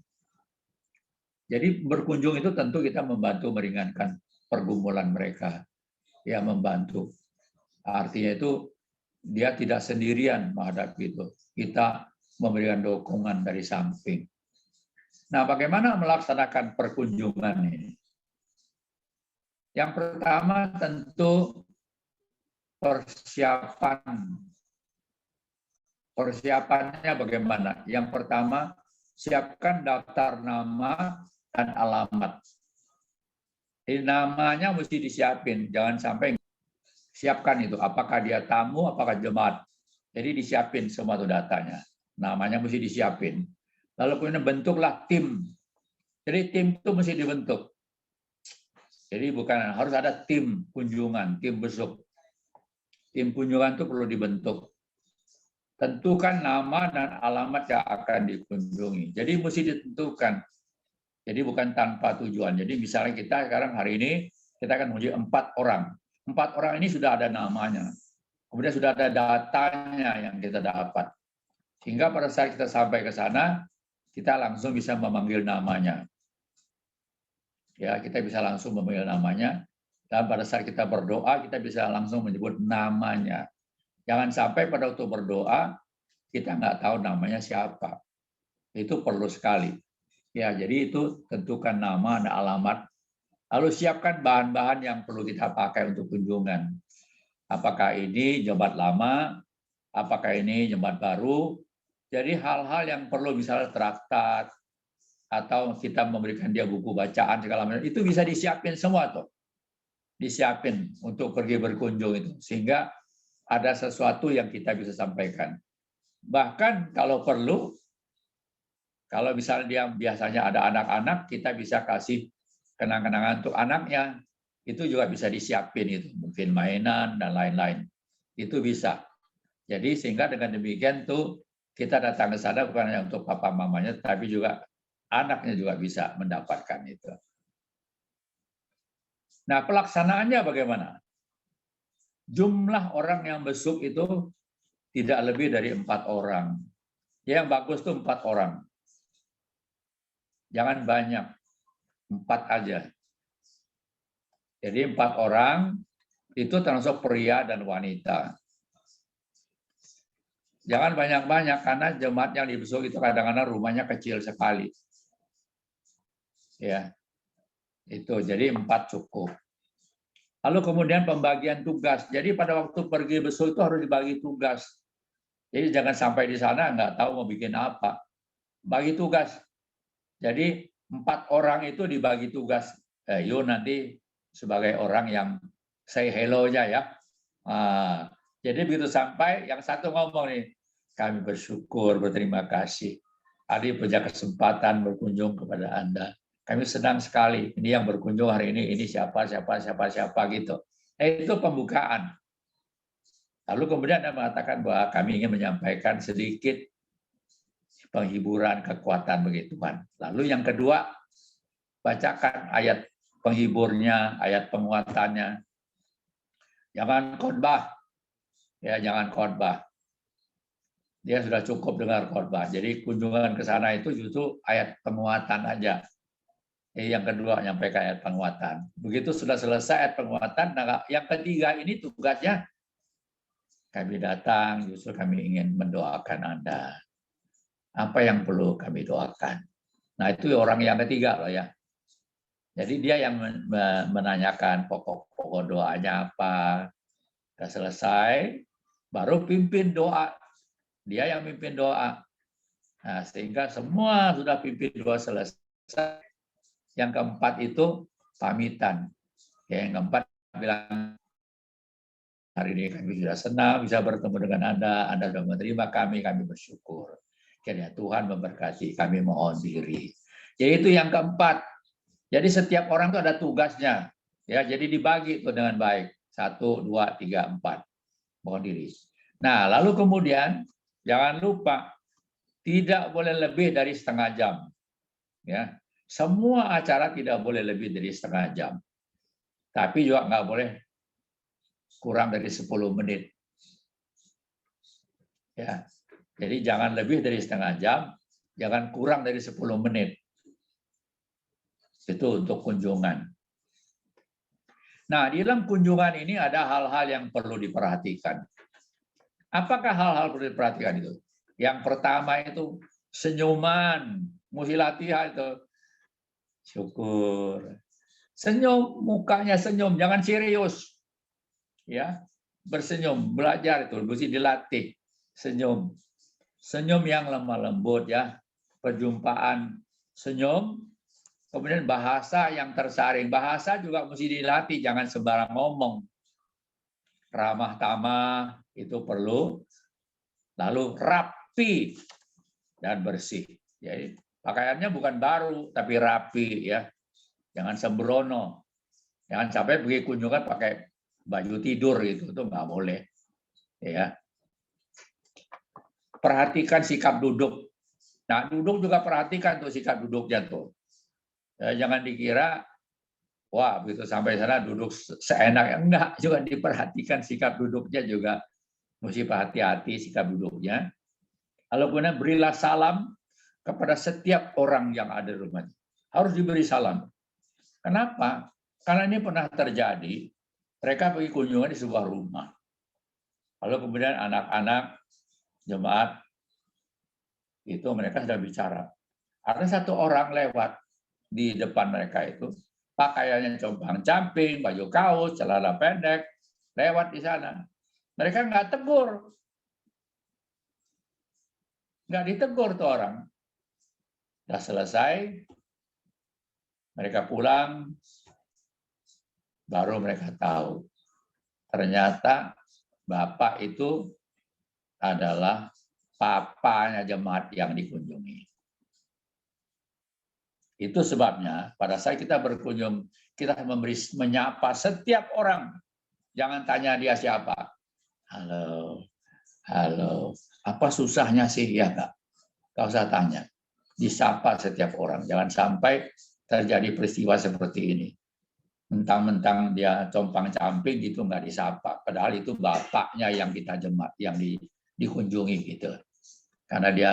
Jadi berkunjung itu tentu kita membantu meringankan pergumulan mereka, ya, membantu. Artinya itu dia tidak sendirian menghadapi itu. Kita memberikan dukungan dari samping. Nah, bagaimana melaksanakan perkunjungan ini? Yang pertama tentu persiapan. Persiapannya bagaimana? Yang pertama, siapkan daftar nama dan alamat. Jadi namanya mesti disiapin, jangan sampai siapkan itu. Apakah dia tamu, apakah jemaat. Jadi disiapin semua itu datanya. Namanya mesti disiapin. Lalu kemudian bentuklah tim. Jadi tim itu mesti dibentuk. Jadi bukan harus ada tim kunjungan, tim besuk. Tim kunjungan itu perlu dibentuk. Tentukan nama dan alamat yang akan dikunjungi. Jadi mesti ditentukan. Jadi bukan tanpa tujuan. Jadi misalnya kita sekarang hari ini kita akan mengunjungi 4 orang. 4 orang ini sudah ada namanya. Kemudian sudah ada datanya yang kita dapat. Sehingga pada saat kita sampai ke sana, kita langsung bisa memanggil namanya. Ya, kita bisa langsung memanggil namanya. Dan pada saat kita berdoa, kita bisa langsung menyebut namanya. Jangan sampai pada waktu berdoa, kita nggak tahu namanya siapa. Itu perlu sekali. Ya, jadi itu tentukan nama dan alamat. Lalu siapkan bahan-bahan yang perlu kita pakai untuk kunjungan. Apakah ini jemaat lama, apakah ini jemaat baru. Jadi hal-hal yang perlu misalnya traktat, atau kita memberikan dia buku bacaan segala macam, itu bisa disiapin semua tuh. Disiapin untuk pergi berkunjung itu. Sehingga ada sesuatu yang kita bisa sampaikan. Bahkan kalau perlu, kalau misalnya dia biasanya ada anak-anak, kita bisa kasih kenang-kenangan untuk anaknya. Itu juga bisa disiapin itu. Mungkin mainan dan lain-lain. Itu bisa. Jadi sehingga dengan demikian tuh kita datang ke sana bukan hanya untuk papa mamanya, tapi juga anaknya juga bisa mendapatkan itu. Nah, pelaksanaannya bagaimana? Jumlah orang yang besuk itu tidak lebih dari 4 orang. Yang bagus tuh 4 orang. Jangan banyak, 4 aja. Jadi 4 orang itu termasuk pria dan wanita. Jangan banyak-banyak karena jemaat yang dibesuk itu kadang-kadang rumahnya kecil sekali. Ya, itu jadi 4 cukup. Lalu kemudian pembagian tugas. Jadi pada waktu pergi besuk itu harus dibagi tugas. Jadi jangan sampai di sana nggak tahu mau bikin apa. Bagi tugas. Jadi 4 orang itu dibagi tugas. Yuk nanti sebagai orang yang say hello-nya ya. Jadi begitu sampai yang satu ngomong nih, kami bersyukur, berterima kasih. Adi punya kesempatan berkunjung kepada Anda. Kami senang sekali. Ini yang berkunjung hari ini siapa gitu. Itu pembukaan. Lalu kemudian Anda mengatakan bahwa kami ingin menyampaikan sedikit penghiburan, kekuatan begituan. Lalu yang kedua, bacakan ayat penghiburnya, ayat penguatannya. Jangan khotbah. Ya, jangan khotbah. Dia sudah cukup dengar khotbah. Jadi kunjungan ke sana itu justru ayat penguatan aja. Yang kedua menyampaikan ayat penguatan. Begitu sudah selesai ayat penguatan, nah yang ketiga ini tugasnya kami datang justru kami ingin mendoakan Anda. Apa yang perlu kami doakan? Nah, itu orang yang ketiga loh ya. Jadi dia yang menanyakan pokok-pokok doanya apa. Sudah selesai, baru pimpin doa. Dia yang pimpin doa. Nah, sehingga semua sudah pimpin doa selesai. Yang keempat itu pamitan. Ya, yang keempat bilang, hari ini kami sudah senang bisa bertemu dengan Anda sudah menerima kami bersyukur. Kiranya Tuhan memberkati, kami mohon diri. Jadi itu yang keempat. Jadi setiap orang itu ada tugasnya. Ya, jadi dibagi itu dengan baik. 1, 2, 3, 4. Mohon diri. Nah, lalu kemudian jangan lupa tidak boleh lebih dari setengah jam. Ya, semua acara tidak boleh lebih dari setengah jam. Tapi juga nggak boleh kurang dari 10 menit. Ya, jadi jangan lebih dari setengah jam, jangan kurang dari 10 menit. Itu untuk kunjungan. Nah, di dalam kunjungan ini ada hal-hal yang perlu diperhatikan. Apakah hal-hal perlu diperhatikan itu? Yang pertama itu senyuman, mesti latihan itu. Syukur. Senyum, mukanya senyum, jangan serius. Ya, bersenyum, belajar itu mesti dilatih. Senyum. Senyum yang lemah lembut ya. Perjumpaan senyum. Kemudian bahasa yang tersaring. Bahasa juga mesti dilatih, jangan sembarang ngomong. Ramah tamah itu perlu. Lalu rapi dan bersih. Jadi pakaiannya bukan baru tapi rapi ya. Jangan sembrono. Jangan sampai pergi kunjungan pakai baju tidur itu nggak boleh. Ya. Perhatikan sikap duduk. Nah, duduk juga perhatikan tuh sikap duduknya tuh. Jangan dikira wah begitu sampai sana duduk seenak, enggak, juga diperhatikan sikap duduknya juga mesti hati-hati sikap duduknya. Lalu kemudian berilah salam kepada setiap orang yang ada di rumah. Harus diberi salam. Kenapa? Karena ini pernah terjadi, mereka pergi kunjungan di sebuah rumah. Lalu kemudian anak-anak jemaat itu mereka sudah bicara. Ada satu orang lewat di depan mereka itu, pakaiannya compang-camping, baju kaos, celana pendek, lewat di sana. Mereka nggak tegur. Nggak ditegur tuh orang. Udah selesai, mereka pulang, baru mereka tahu. Ternyata Bapak itu adalah papanya jemaat yang dikunjungi. Itu sebabnya pada saat kita berkunjung, kita menyapa setiap orang. Jangan tanya dia siapa. Halo, halo. Apa susahnya sih? Ya enggak. Enggak usah tanya. Disapa setiap orang. Jangan sampai terjadi peristiwa seperti ini. Mentang-mentang dia compang-camping gitu nggak disapa. Padahal itu bapaknya yang kita jemaat, yang dikunjungi gitu. Karena dia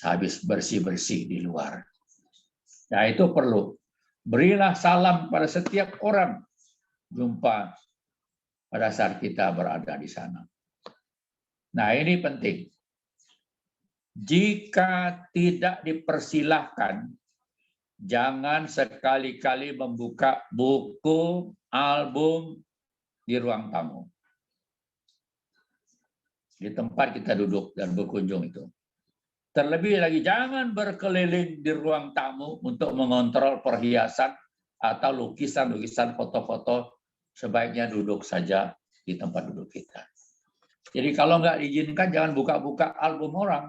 habis bersih-bersih di luar. Nah itu perlu. Berilah salam pada setiap orang jumpa pada saat kita berada di sana. Nah ini penting. Jika tidak dipersilahkan, jangan sekali-kali membuka buku, album di ruang tamu. Di tempat kita duduk dan berkunjung itu. Terlebih lagi jangan berkeliling di ruang tamu untuk mengontrol perhiasan atau lukisan-lukisan foto-foto. Sebaiknya duduk saja di tempat duduk kita. Jadi kalau nggak diizinkan jangan buka-buka album orang.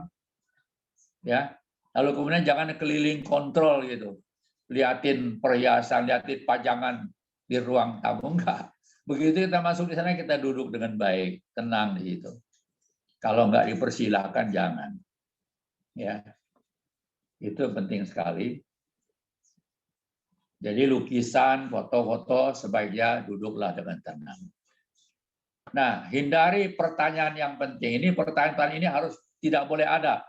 Ya. Lalu kemudian jangan keliling kontrol gitu. Liatin perhiasan, liatin pajangan di ruang tamu, enggak. Begitu kita masuk di sana kita duduk dengan baik, tenang di situ. Kalau nggak dipersilahkan jangan. Ya, itu penting sekali. Jadi lukisan, foto-foto sebaiknya duduklah dengan tenang. Nah, hindari pertanyaan yang penting. Ini pertanyaan ini harus tidak boleh ada.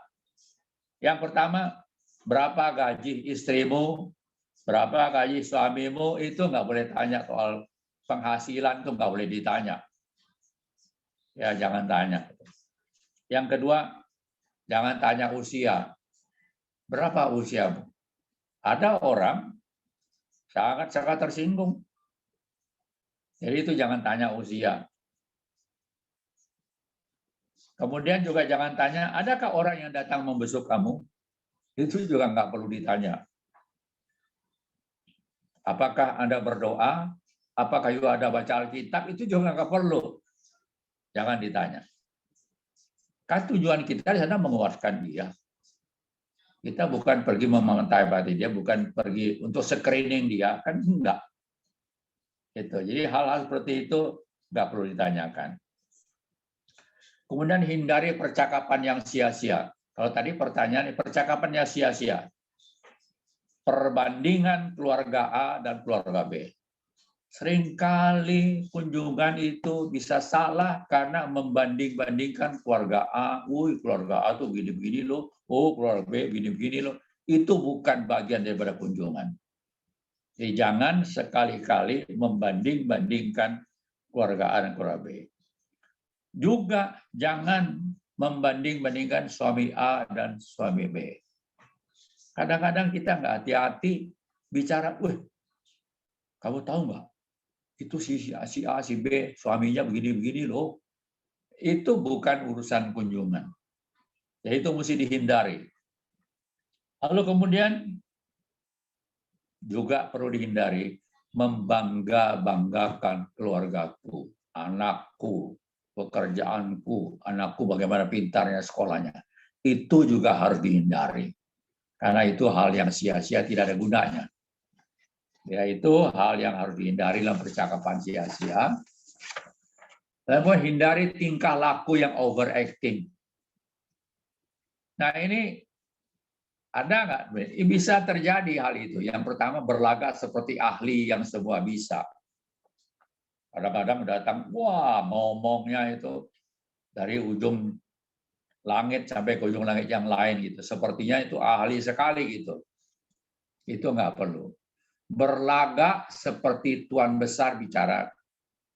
Yang pertama, berapa gaji istrimu, berapa gaji suamimu, itu nggak boleh tanya soal penghasilan, itu nggak boleh ditanya. Ya, jangan tanya. Yang kedua, jangan tanya usia. Berapa usiamu? Ada orang sangat tersinggung. Jadi itu jangan tanya usia. Kemudian juga jangan tanya, adakah orang yang datang membesuk kamu? Itu juga nggak perlu ditanya. Apakah Anda berdoa? Apakah ada baca Alkitab? Itu juga nggak perlu. Jangan ditanya. Kan tujuan kita di sana menguatkan dia. Kita bukan pergi memantai hati dia, bukan pergi untuk screening dia, kan enggak. Gitu. Jadi hal-hal seperti itu enggak perlu ditanyakan. Kemudian hindari percakapan yang sia-sia. Kalau tadi pertanyaan, percakapan yang sia-sia. Perbandingan keluarga A dan keluarga B. Seringkali kunjungan itu bisa salah karena membanding-bandingkan keluarga A. Keluarga A tuh gini-begini loh. Keluarga B gini-begini loh. Itu bukan bagian daripada kunjungan. Jadi jangan sekali-kali membanding-bandingkan keluarga A dan keluarga B. Juga jangan membanding-bandingkan suami A dan suami B. Kadang-kadang kita nggak hati-hati bicara, kamu tahu nggak? Itu si A, si B, suaminya begini-begini loh. Itu bukan urusan kunjungan. Jadi itu mesti dihindari. Lalu kemudian juga perlu dihindari membangga-banggakan keluargaku, anakku, pekerjaanku, anakku bagaimana pintarnya sekolahnya. Itu juga harus dihindari. Karena itu hal yang sia-sia, tidak ada gunanya. Ya, itu hal yang harus dihindari dalam percakapan sia-sia. Lalu hindari tingkah laku yang overacting. Nah ini ada nggak? Bisa terjadi hal itu. Yang pertama berlagak seperti ahli yang semua bisa. Kadang-kadang datang, ngomongnya itu dari ujung langit sampai ke ujung langit yang lain gitu. Sepertinya itu ahli sekali gitu. Itu nggak perlu. Berlagak seperti tuan besar bicara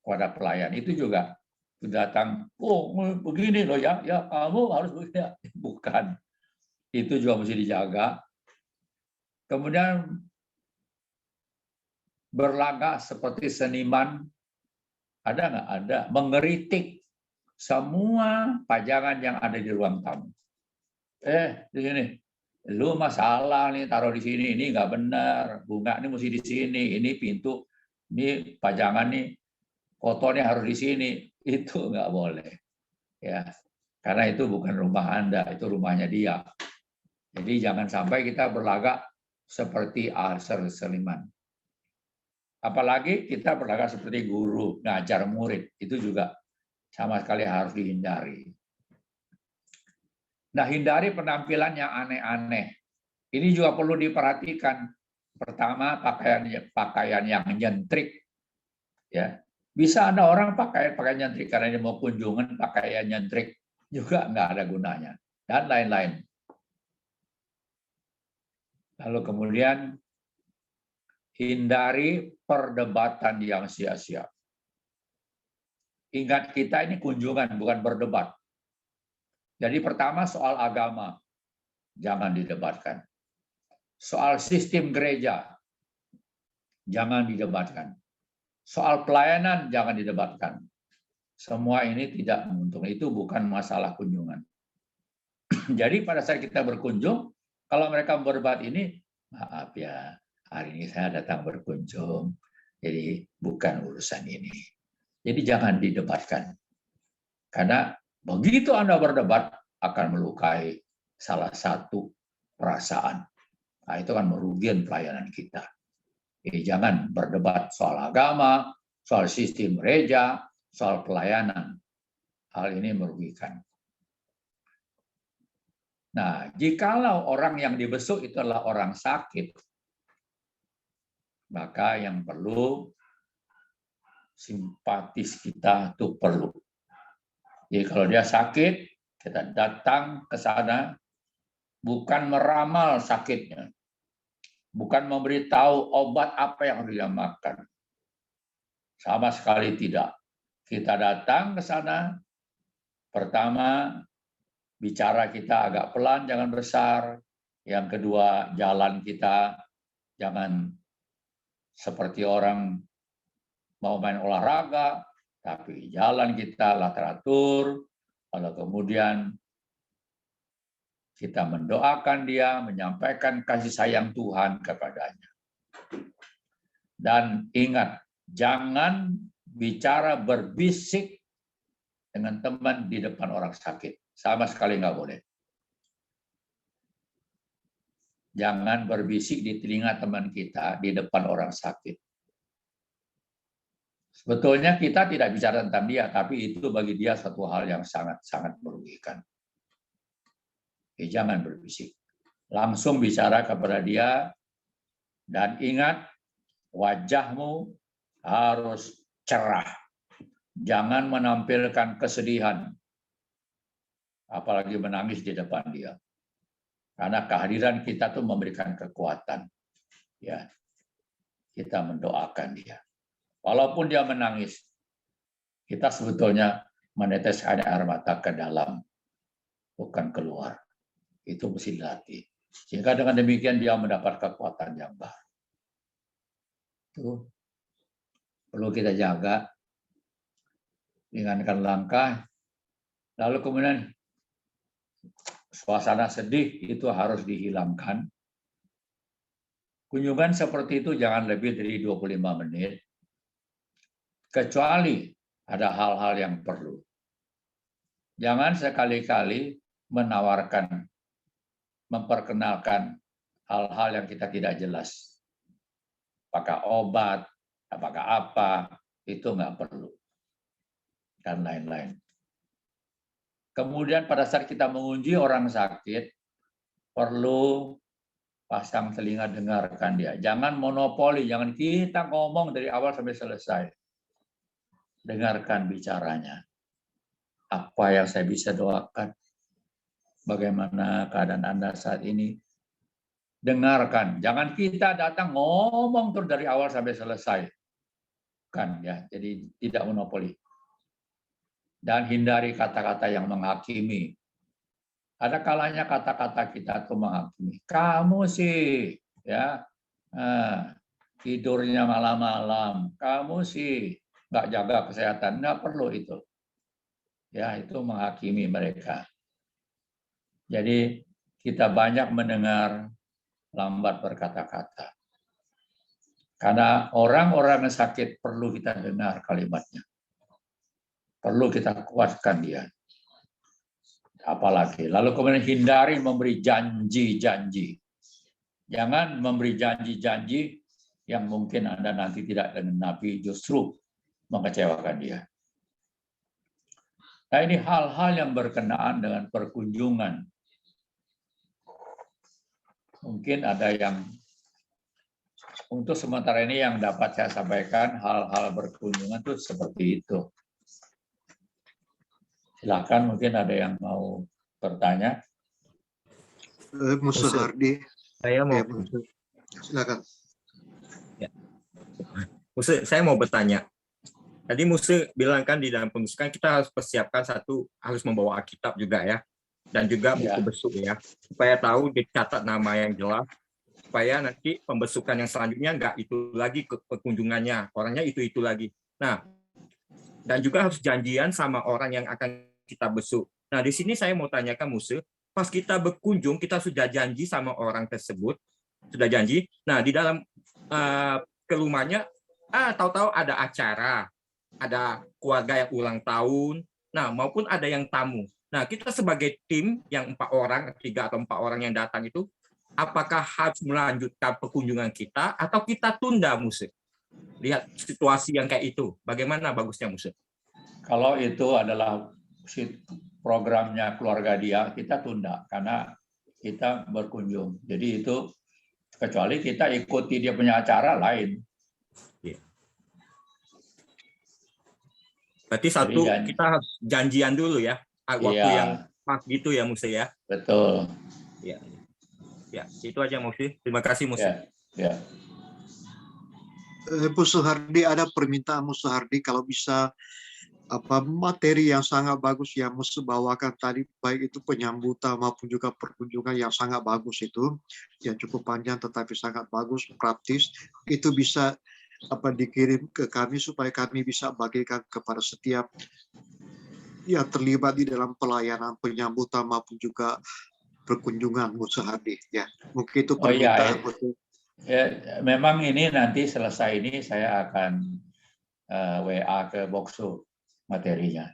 kepada pelayan. Itu juga datang, begini loh ya kamu harus begini. Bukan. Itu juga mesti dijaga. Kemudian berlagak seperti seniman, ada nggak? Ada. Mengeritik semua pajangan yang ada di ruang tamu. Di sini, lu masalah nih taruh di sini, ini nggak benar. Bunga ini mesti di sini, ini pintu, ini pajangan nih, fotonya harus di sini. Itu nggak boleh. Ya, karena itu bukan rumah Anda, itu rumahnya dia. Jadi jangan sampai kita berlagak seperti seniman. Apalagi kita berlagak seperti guru, ngajar murid, itu juga sama sekali harus dihindari. Nah, hindari penampilan yang aneh-aneh. Ini juga perlu diperhatikan. Pertama, pakaian yang nyentrik. Ya, bisa ada orang pakaian nyentrik karena dia mau kunjungan, pakaian nyentrik juga nggak ada gunanya, dan lain-lain. Lalu kemudian hindari perdebatan yang sia-sia. Ingat, kita ini kunjungan, bukan berdebat. Jadi pertama soal agama, jangan didebatkan. Soal sistem gereja, jangan didebatkan. Soal pelayanan, jangan didebatkan. Semua ini tidak menguntungkan. Itu bukan masalah kunjungan. Jadi pada saat kita berkunjung, kalau mereka berdebat ini, maaf ya, hari ini saya datang berkunjung, jadi bukan urusan ini. Jadi jangan didebatkan. Karena begitu Anda berdebat, akan melukai salah satu perasaan. Nah, itu kan merugikan pelayanan kita. Jadi jangan berdebat soal agama, soal sistem gereja, soal pelayanan. Hal ini merugikan. Nah, jikalau orang yang dibesuk itu adalah orang sakit, maka yang perlu simpatis kita itu perlu. Jadi kalau dia sakit, kita datang ke sana bukan meramal sakitnya, bukan memberitahu obat apa yang harus dia makan. Sama sekali tidak. Kita datang ke sana, pertama bicara kita agak pelan, jangan besar. Yang kedua, jalan kita jangan seperti orang mau main olahraga, tapi jalan kita lah teratur. Lalu kemudian kita mendoakan dia, menyampaikan kasih sayang Tuhan kepadanya. Dan ingat, jangan bicara berbisik dengan teman di depan orang sakit. Sama sekali nggak boleh. Jangan berbisik di telinga teman kita di depan orang sakit. Sebetulnya kita tidak bicara tentang dia, tapi itu bagi dia satu hal yang sangat-sangat merugikan. Jangan berbisik. Langsung bicara kepada dia, dan ingat, wajahmu harus cerah. Jangan menampilkan kesedihan, apalagi menangis di depan dia. Karena kehadiran kita tuh memberikan kekuatan. Ya, kita mendoakan dia. Walaupun dia menangis, kita sebetulnya meneteskan air mata ke dalam, bukan keluar. Itu mesti dilatih. Sehingga dengan demikian dia mendapat kekuatan yang baru. Itu perlu kita jaga, ringankan langkah, lalu kemudian suasana sedih itu harus dihilangkan. Kunjungan seperti itu jangan lebih dari 25 menit, kecuali ada hal-hal yang perlu. Jangan sekali-kali menawarkan, memperkenalkan hal-hal yang kita tidak jelas. Apakah obat, apakah apa, itu nggak perlu. Dan lain-lain. Kemudian pada saat kita mengunjungi orang sakit, perlu pasang telinga, dengarkan dia. Jangan monopoli, jangan kita ngomong dari awal sampai selesai. Dengarkan bicaranya. Apa yang saya bisa doakan? Bagaimana keadaan Anda saat ini? Dengarkan. Jangan kita datang ngomong terus dari awal sampai selesai. Kan ya, jadi tidak monopoli. Dan hindari kata-kata yang menghakimi. Ada kalanya kata-kata kita itu menghakimi. Kamu sih, ya, tidurnya malam-malam. Kamu sih nggak jaga kesehatan, nggak perlu itu. Ya, itu menghakimi mereka. Jadi kita banyak mendengar lambat berkata-kata. Karena orang-orang yang sakit perlu kita dengar kalimatnya. Perlu kita kuatkan dia. Apalagi. Lalu kemudian hindari memberi janji-janji. Jangan memberi janji-janji yang mungkin Anda nanti tidak genapi, justru mengecewakan dia. Nah, ini hal-hal yang berkenaan dengan perkunjungan. Mungkin ada yang, untuk sementara ini yang dapat saya sampaikan, hal-hal berkunjungan itu seperti itu. Silakan, mungkin ada yang mau bertanya. Musa Hardi. Saya mau Silakan. Ya. Musa, saya mau bertanya. Tadi Musa bilang kan di dalam pembusukan kita harus persiapkan harus membawa Alkitab juga ya, dan juga buku besuk ya, supaya tahu dicatat nama yang jelas, supaya nanti pembesukan yang selanjutnya nggak itu lagi kunjungannya, orangnya itu lagi. Nah, dan juga harus janjian sama orang yang akan kita besuk. Nah, di sini saya mau tanyakan Musa, pas kita berkunjung kita sudah janji sama orang tersebut, sudah janji. Nah, di dalam ke rumahnya, tahu-tahu ada acara, ada keluarga yang ulang tahun, nah maupun ada yang tamu. Nah, kita sebagai tim yang 4 orang, 3 atau 4 orang yang datang itu, apakah harus melanjutkan perkunjungan kita atau kita tunda, Musa? Lihat situasi yang kayak itu, bagaimana bagusnya, Musa? Kalau itu adalah programnya keluarga dia, kita tunda karena kita berkunjung. Jadi itu, kecuali kita ikuti dia punya acara lain. Berarti kita harus janjian dulu ya, waktu yang pas gitu ya, Musa ya. Betul. Ya, itu aja Musa. Terima kasih Musa. Ya. Musa Hardi, ada permintaan Musa Hardi kalau bisa materi yang sangat bagus yang Musa bawakan tadi, baik itu penyambutan maupun juga perkunjungan yang sangat bagus itu, yang cukup panjang tetapi sangat bagus, praktis, itu bisa dikirim ke kami supaya kami bisa bagikan kepada setiap yang terlibat di dalam pelayanan penyambutan maupun juga perkunjungan Musa Hardi. Ya, mungkin itu permintaan. Memang ini nanti selesai ini saya akan WA ke Boksu materinya.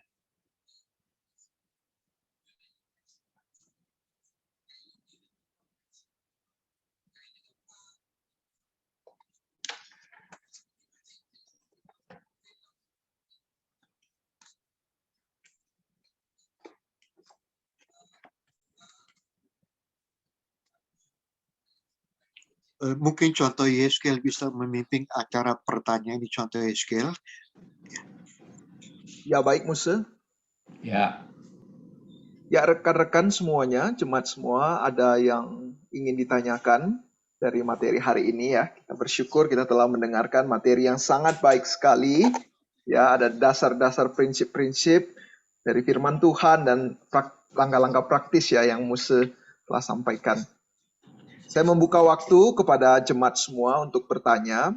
Mungkin contoh Yeskel bisa memimpin acara pertanyaan di contoh Yeskel. Ya, baik Musa. Ya. Ya, rekan-rekan semuanya, jemaat semua, ada yang ingin ditanyakan dari materi hari ini ya. Kita bersyukur kita telah mendengarkan materi yang sangat baik sekali. Ya, ada dasar-dasar prinsip-prinsip dari firman Tuhan dan langkah-langkah praktis ya yang Musa telah sampaikan. Saya membuka waktu kepada jemaat semua untuk bertanya.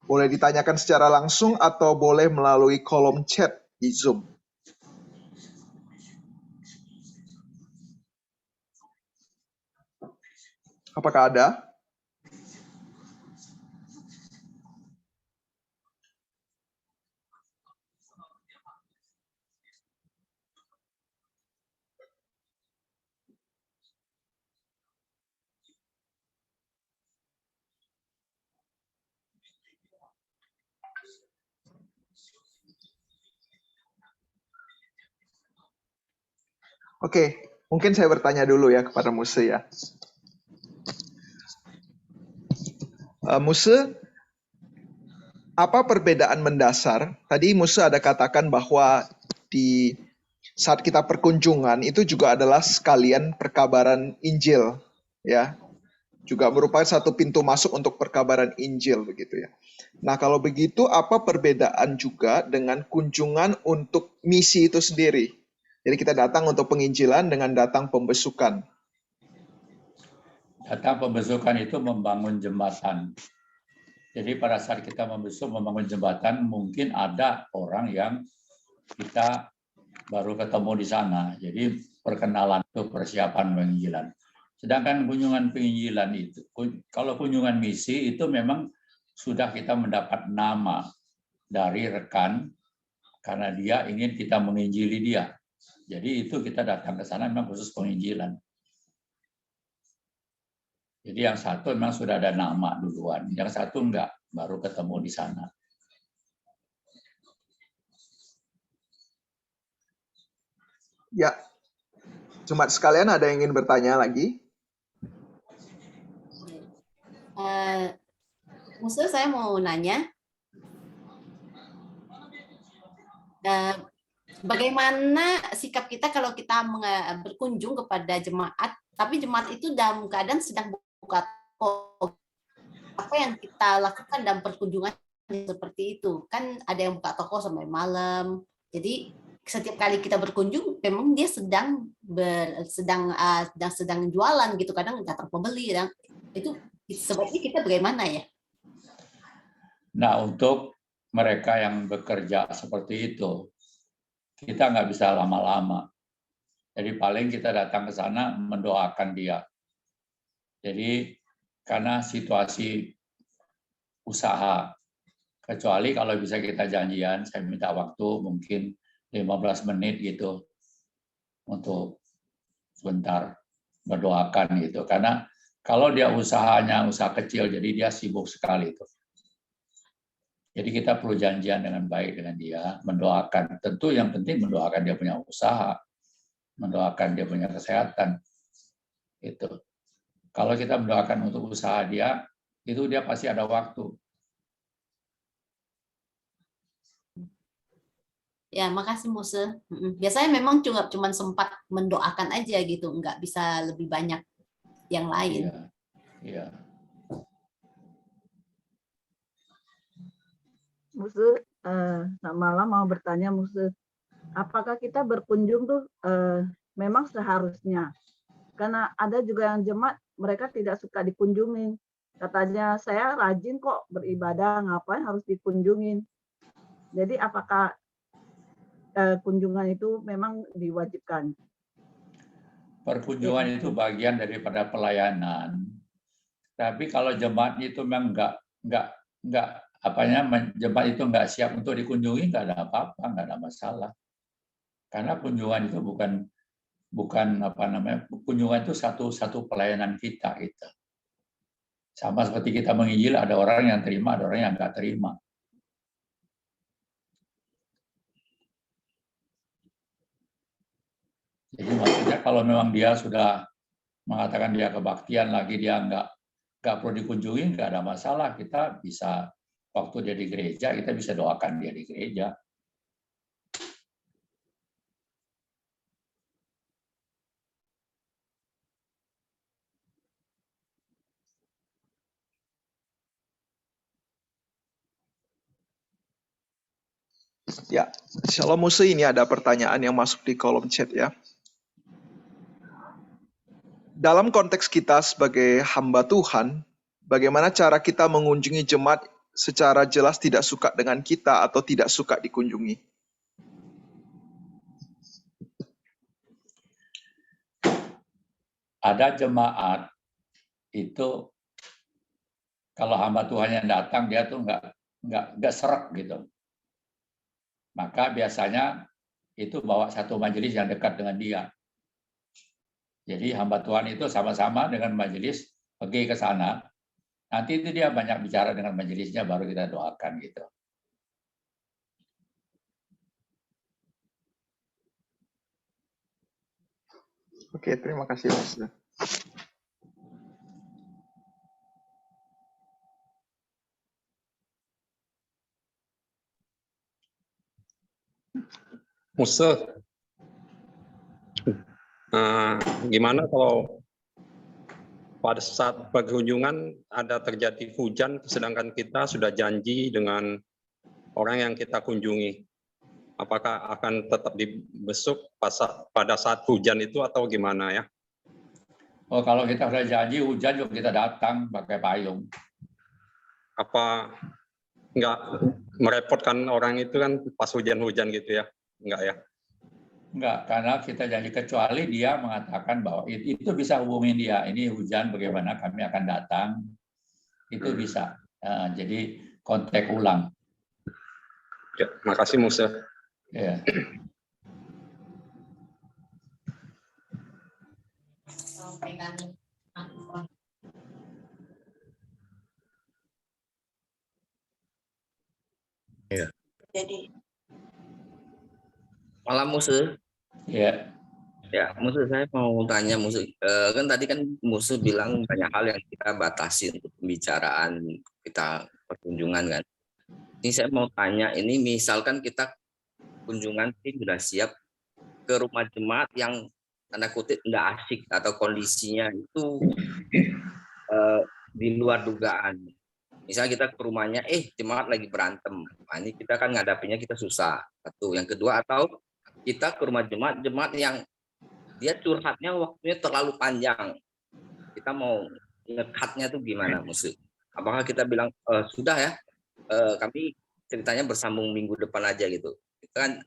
Boleh ditanyakan secara langsung atau boleh melalui kolom chat di Zoom. Apakah ada? Oke, mungkin saya bertanya dulu ya kepada Musa ya. Musa, apa perbedaan mendasar? Tadi Musa ada katakan bahwa di saat kita perkunjungan itu juga adalah sekalian perkabaran Injil, ya, juga merupakan satu pintu masuk untuk perkabaran Injil begitu ya. Nah kalau begitu apa perbedaan juga dengan kunjungan untuk misi itu sendiri? Jadi kita datang untuk penginjilan dengan datang pembesukan. Datang pembesukan itu membangun jembatan. Jadi pada saat kita membesuk membangun jembatan, mungkin ada orang yang kita baru ketemu di sana. Jadi perkenalan itu persiapan penginjilan. Sedangkan kunjungan penginjilan itu, kalau kunjungan misi itu memang sudah kita mendapat nama dari rekan karena dia ingin kita menginjili dia. Jadi itu kita datang ke sana memang khusus penginjilan. Jadi yang satu memang sudah ada nama duluan, yang satu enggak, baru ketemu di sana. Ya, Jemaat sekalian ada yang ingin bertanya lagi? Musa, saya mau nanya, bagaimana sikap kita kalau kita berkunjung kepada jemaat, tapi jemaat itu dalam keadaan sedang buka toko. Apa yang kita lakukan dalam perkunjungan seperti itu? Kan ada yang buka toko sampai malam. Jadi setiap kali kita berkunjung, memang dia sedang jualan gitu. Kadang nggak terpembeli. Itu seperti kita bagaimana ya? Nah, untuk mereka yang bekerja seperti itu, kita nggak bisa lama-lama. Jadi paling kita datang ke sana mendoakan dia. Jadi karena situasi usaha, kecuali kalau bisa kita janjian, saya minta waktu mungkin 15 menit gitu untuk sebentar berdoakan gitu. Karena kalau dia usahanya usaha kecil, jadi dia sibuk sekali itu. Jadi kita perlu janjian dengan baik dengan dia, mendoakan. Tentu yang penting mendoakan dia punya usaha, mendoakan dia punya kesehatan. Itu. Kalau kita mendoakan untuk usaha dia, itu dia pasti ada waktu. Ya, makasih Musa. Biasanya memang cuma sempat mendoakan aja gitu, nggak bisa lebih banyak yang lain. Iya. Musa, selamat malam, mau bertanya Musa, apakah kita berkunjung tuh memang seharusnya? Karena ada juga yang jemaat mereka tidak suka dikunjungin. Katanya saya rajin kok beribadah, ngapain harus dikunjungin? Jadi apakah kunjungan itu memang diwajibkan? Perkunjungan itu bagian daripada pelayanan. Tapi kalau jemaatnya itu memang jemaat itu nggak siap untuk dikunjungi, nggak ada apa-apa, nggak ada masalah. Karena kunjungan itu bukan kunjungan itu satu pelayanan kita gitu. Sama seperti kita menginjil, ada orang yang terima, ada orang yang nggak terima. Jadi maksudnya kalau memang dia sudah mengatakan dia kebaktian lagi, dia nggak perlu dikunjungi, nggak ada masalah. Kita bisa, waktu dia di gereja, kita bisa doakan dia di gereja. Ya, Shalom Musa, ini ada pertanyaan yang masuk di kolom chat ya. Dalam konteks kita sebagai hamba Tuhan, bagaimana cara kita mengunjungi jemaat secara jelas tidak suka dengan kita atau tidak suka dikunjungi? Ada jemaat itu kalau hamba Tuhan yang datang, dia tuh nggak serak gitu. Maka biasanya itu bawa satu majelis yang dekat dengan dia. Jadi hamba Tuhan itu sama-sama dengan majelis pergi ke sana. Nanti itu dia banyak bicara dengan majelisnya, baru kita doakan gitu. Oke, terima kasih Mas. Musa, gimana kalau pada saat perkunjungan ada terjadi hujan, sedangkan kita sudah janji dengan orang yang kita kunjungi? Apakah akan tetap dibesuk pada saat hujan itu atau gimana ya? Oh, kalau kita sudah janji hujan juga kita datang pakai payung. apa nggak merepotkan orang itu kan pas hujan-hujan gitu ya? Enggak ya? Enggak, karena kita janji kecuali dia mengatakan bahwa itu bisa hubungin dia. Ini hujan bagaimana kami akan datang. Itu bisa. Jadi kontak ulang. Ya, makasih Musa. Ya. Ya. Jadi Malam Musa. Ya. Ya, Musa, saya mau tanya Musa. Kan tadi kan Musa bilang banyak hal yang kita batasi untuk pembicaraan kita perkunjungan kan. Ini saya mau tanya, ini misalkan kita kunjungan sih sudah siap ke rumah jemaat yang tanda kutip nggak asik atau kondisinya itu di luar dugaan. Misalnya kita ke rumahnya, jemaat lagi berantem. Nah, ini kita kan ngadapinya kita susah. Satu. Yang kedua, atau kita ke rumah jemaat yang dia curhatnya waktunya terlalu panjang. Kita mau ngekatnya tuh gimana, Musa? Apakah kita bilang sudah ya, kami ceritanya bersambung minggu depan aja gitu. Itu kan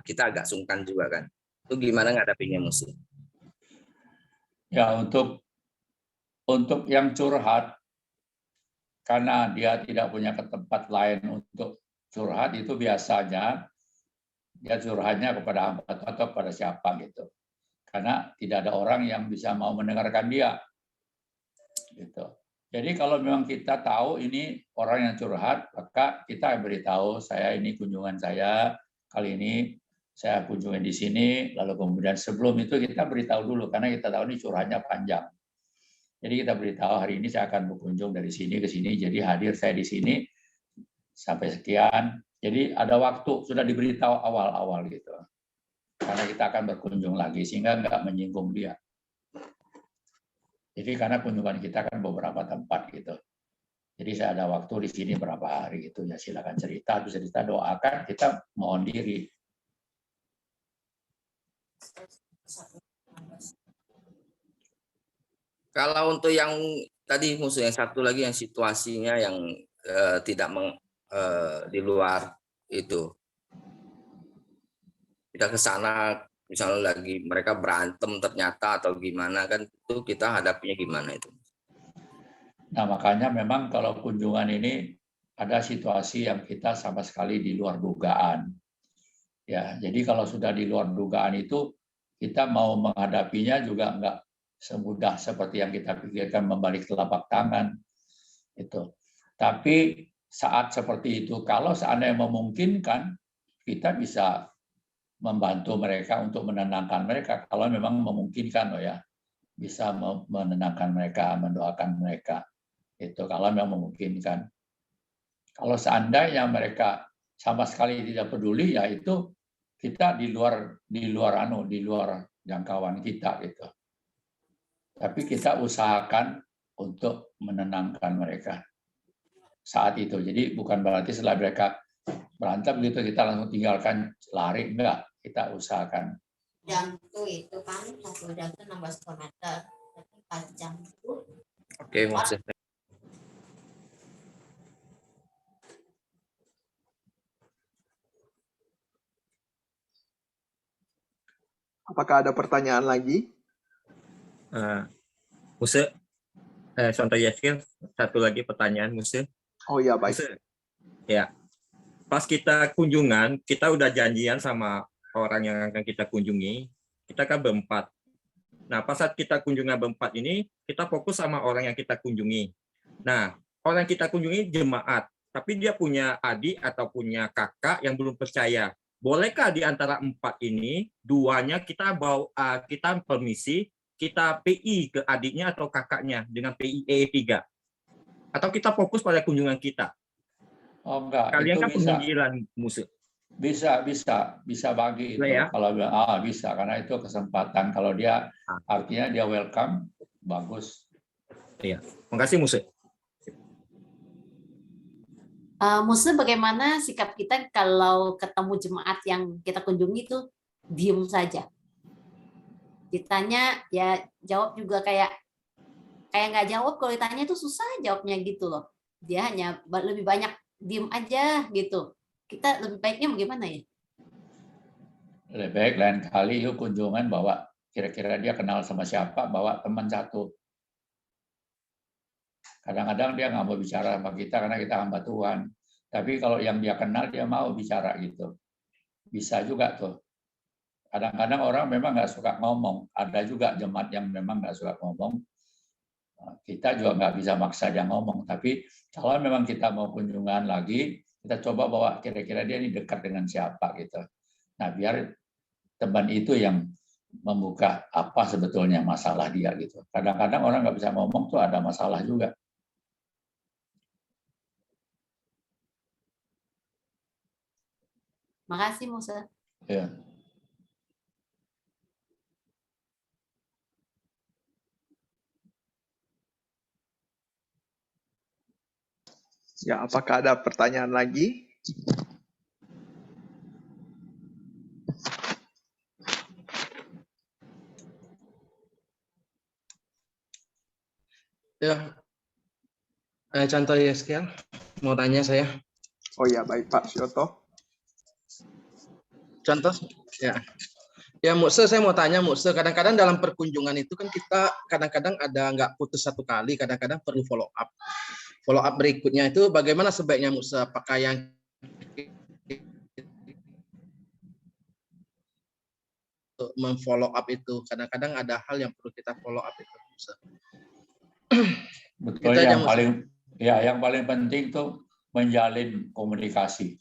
kita agak sungkan juga kan. Itu gimana ngadapinya, Musa? Ya, untuk yang curhat karena dia tidak punya tempat lain untuk curhat, itu biasanya dia curhatnya kepada hamba atau kepada siapa gitu. Karena tidak ada orang yang bisa mau mendengarkan dia. Gitu. Jadi kalau memang kita tahu ini orang yang curhat, maka kita beritahu, saya ini kunjungan saya, kali ini saya kunjungan di sini, lalu kemudian sebelum itu kita beritahu dulu, karena kita tahu ini curhatnya panjang. Jadi kita beritahu hari ini saya akan berkunjung dari sini ke sini, jadi hadir saya di sini sampai sekian. Jadi ada waktu, sudah diberitahu awal-awal gitu. Karena kita akan berkunjung lagi, sehingga nggak menyinggung dia. Jadi karena kunjungan kita kan beberapa tempat gitu. Jadi saya ada waktu di sini berapa hari gitu, ya silakan cerita, bisa kita doakan, kita mohon diri. Kalau untuk yang tadi Musa, yang satu lagi yang situasinya yang tidak di luar itu. Kita ke sana misalnya lagi mereka berantem ternyata atau gimana kan, itu kita hadapinya gimana itu? Nah, makanya memang kalau kunjungan ini ada situasi yang kita sama sekali di luar dugaan. Ya, jadi kalau sudah di luar dugaan itu kita mau menghadapinya juga enggak semudah seperti yang kita pikirkan membalik telapak tangan itu. Tapi saat seperti itu kalau seandainya memungkinkan, kita bisa membantu mereka untuk menenangkan mereka kalau memang memungkinkan loh ya, bisa menenangkan mereka, mendoakan mereka itu kalau memang memungkinkan. Kalau seandainya mereka sama sekali tidak peduli, ya itu kita di luar jangkauan kita gitu. Tapi kita usahakan untuk menenangkan mereka saat itu. Jadi bukan berarti setelah mereka berantem gitu kita langsung tinggalkan lari, enggak, kita usahakan. Jam itu kan satu jam itu 16 meter, 4 jam itu. Oke, maksudnya. Apakah ada pertanyaan lagi? Musa, Santo Yeskil, satu lagi pertanyaan Musa. Oh ya, baik. Musa, ya. Pas kita kunjungan, kita udah janjian sama orang yang akan kita kunjungi, kita kan berempat. Nah, pas saat kita kunjungan berempat ini, kita fokus sama orang yang kita kunjungi. Nah, orang yang kita kunjungi jemaat, tapi dia punya adik atau punya kakak yang belum percaya. Bolehkah di antara empat ini, duanya kita permisi, kita PI ke adiknya atau kakaknya dengan PIE 3? Atau kita fokus pada kunjungan kita? Oh enggak, Kalian itu kan bisa. penginjilan Musa. Bisa bagi itu. Ya? Kalau bisa, karena itu kesempatan. Kalau dia artinya dia welcome, bagus. Iya, makasih Musa. Musa, bagaimana sikap kita kalau ketemu jemaat yang kita kunjungi itu diem saja? Ditanya ya jawab juga kayak nggak jawab. Kalau ditanya itu susah jawabnya gitu loh. dia hanya lebih banyak diem aja gitu. Kita lebih baiknya bagaimana ya? Lebih baik lain kali yuk kunjungan bawa kira-kira dia kenal sama siapa, bawa teman satu. Kadang-kadang dia nggak mau bicara sama kita karena kita hamba Tuhan. Tapi kalau yang dia kenal dia mau bicara gitu. Bisa juga tuh. Kadang-kadang orang memang nggak suka ngomong. Ada juga jemaat yang memang nggak suka ngomong. Kita juga nggak bisa maksa dia ngomong. Tapi kalau memang kita mau kunjungan lagi, kita coba bawa kira-kira dia ini dekat dengan siapa gitu. Nah biar teman itu yang membuka apa sebetulnya masalah dia gitu. Kadang-kadang orang nggak bisa ngomong tuh ada masalah juga. Makasih Musa. Ya. Ya, apakah ada pertanyaan lagi? Ya, contoh Yeskiel, mau tanya saya. Oh ya, baik Pak Syoto. Contoh, ya. Ya, Mukse, saya mau tanya, Mukse, kadang-kadang dalam perkunjungan itu kan kita kadang-kadang ada nggak putus satu kali, kadang-kadang perlu follow up. Follow up berikutnya itu bagaimana sebaiknya, Mukse? Apakah yang untuk memfollow up itu? Kadang-kadang ada hal yang perlu kita follow up itu, Mukse. Betul, Itu aja, yang Mukse. yang paling penting tuh menjalin komunikasi.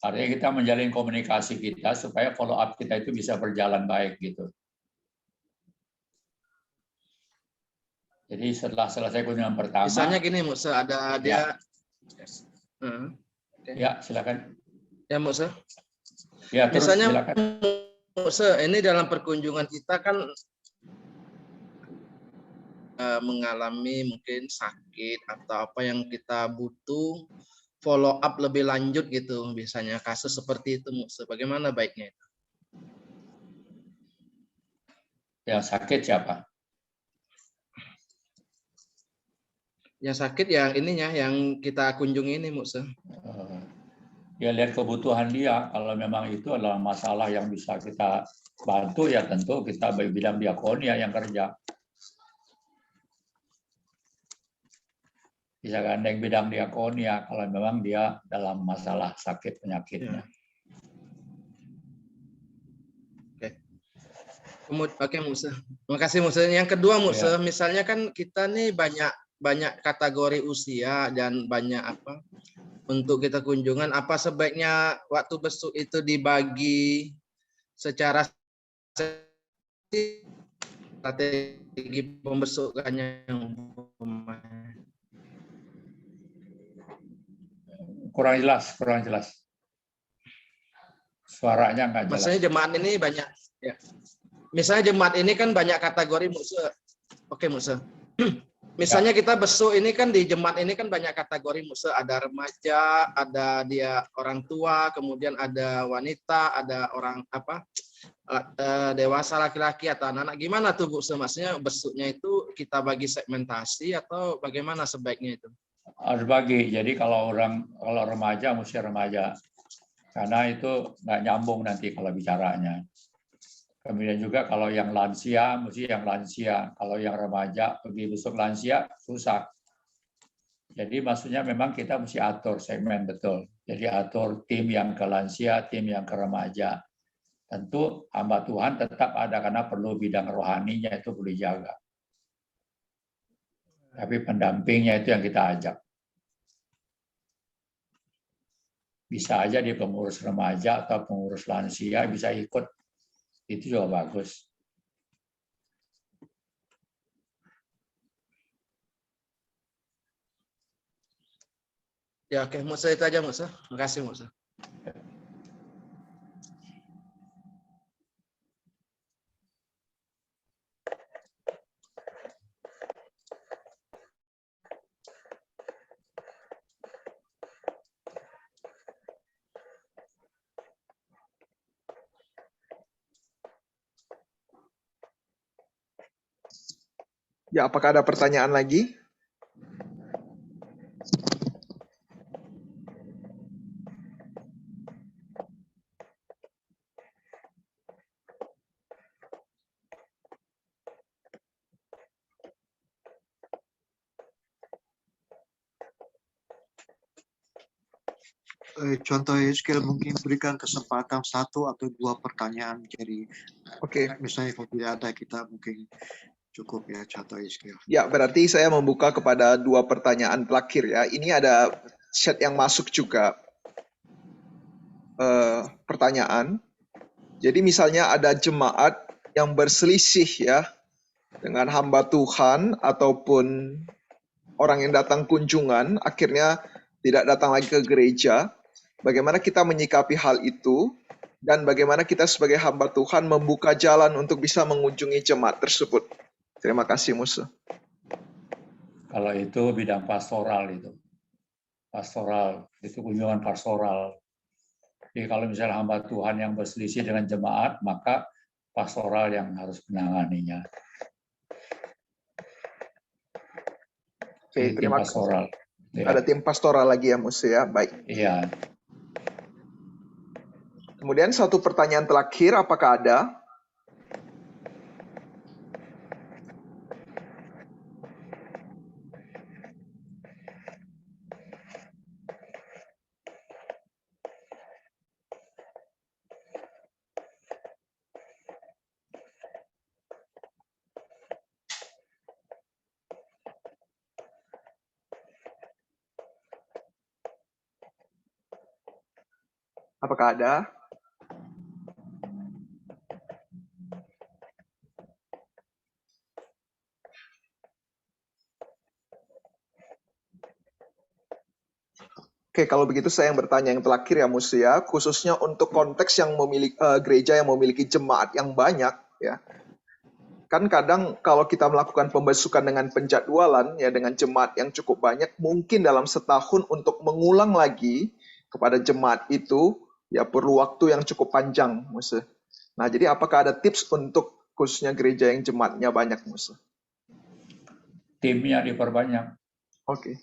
Artinya kita menjalin komunikasi kita supaya follow up kita itu bisa berjalan baik gitu. Jadi setelah selesai kunjungan pertama. Misalnya gini, Mukse, ada dia. Ya, silakan. Ya, Mukse. Ya, terus misalnya, silakan. Mukse, ini dalam perkunjungan kita kan mengalami mungkin sakit atau apa yang kita butuh follow up lebih lanjut gitu, biasanya kasus seperti itu, Mukse. Bagaimana baiknya itu? Yang sakit siapa? Yang sakit yang ininya, yang kita kunjungi ini, Mukse. Ya lihat kebutuhan dia. Kalau memang itu adalah masalah yang bisa kita bantu, ya tentu kita bidang diakonia yang kerja. Bisa gandeng bidang diakonia kalau memang dia dalam masalah sakit penyakitnya. Oke, Mukse. Terima kasih, Mukse. Yang kedua, Mukse, Ya. misalnya kan kita nih banyak kategori usia dan banyak apa untuk kita kunjungan. Apa sebaiknya waktu besuk itu dibagi secara strategi pembesukannya yang kurang jelas. Suaranya nggak jelas. Maksudnya jemaat ini banyak, ya. Misalnya jemaat ini kan banyak kategori, Mukse. Oke, Mukse. Misalnya kita besuk ini kan di jemaat ini kan banyak kategori, Mukse. Ada remaja, ada dia orang tua, kemudian ada wanita, ada orang apa dewasa laki-laki atau anak-anak. Gimana tuh, Mukse? Maksudnya besuknya itu kita bagi segmentasi atau bagaimana sebaiknya itu? Harus bagi. Jadi kalau remaja mesti remaja. Karena itu nggak nyambung nanti kalau bicaranya. Kemudian juga kalau yang lansia, mesti yang lansia. Kalau yang remaja pergi besok lansia, susah. Jadi maksudnya memang kita mesti atur segmen betul. Jadi atur tim yang ke lansia, tim yang ke remaja. Tentu hamba Tuhan tetap ada karena perlu bidang rohaninya itu perlu dijaga. Tapi pendampingnya itu yang kita ajak. Bisa aja di pengurus remaja atau pengurus lansia bisa ikut. Itu juga bagus. Ya, oke, Mukse, itu aja, Mukse. Terima kasih, Mukse. Ya, apakah ada pertanyaan lagi? Contoh Yeskel mungkin berikan kesempatan 1 atau 2 pertanyaan. Jadi misalnya kalau tidak ada kita mungkin cukup ya contoh Yeskel. Ya, berarti saya membuka kepada 2 pertanyaan terakhir ya. Ini ada chat yang masuk juga. Pertanyaan. Jadi misalnya ada jemaat yang berselisih ya dengan hamba Tuhan ataupun orang yang datang kunjungan akhirnya tidak datang lagi ke gereja. Bagaimana kita menyikapi hal itu dan bagaimana kita sebagai hamba Tuhan membuka jalan untuk bisa mengunjungi jemaat tersebut. Terima kasih Musa. Kalau itu bidang pastoral itu. Pastoral, itu kunjungan pastoral. Jadi kalau misalnya hamba Tuhan yang berselisih dengan jemaat, maka pastoral yang harus menanganinya. Oke, terima kasih. Pastoral. Ya. Ada tim pastoral lagi ya Musa ya, baik. Iya. Kemudian satu pertanyaan terakhir, apakah ada? Apakah ada? Oke, kalau begitu saya yang bertanya yang terakhir ya Musa ya, khususnya untuk konteks yang memiliki gereja yang memiliki jemaat yang banyak ya. Kan kadang kalau kita melakukan pembesukan dengan penjadwalan ya dengan jemaat yang cukup banyak, mungkin dalam setahun untuk mengulang lagi kepada jemaat itu ya perlu waktu yang cukup panjang, Musa. Nah, jadi apakah ada tips untuk khususnya gereja yang jemaatnya banyak, Musa? Timnya diperbanyak. Oke.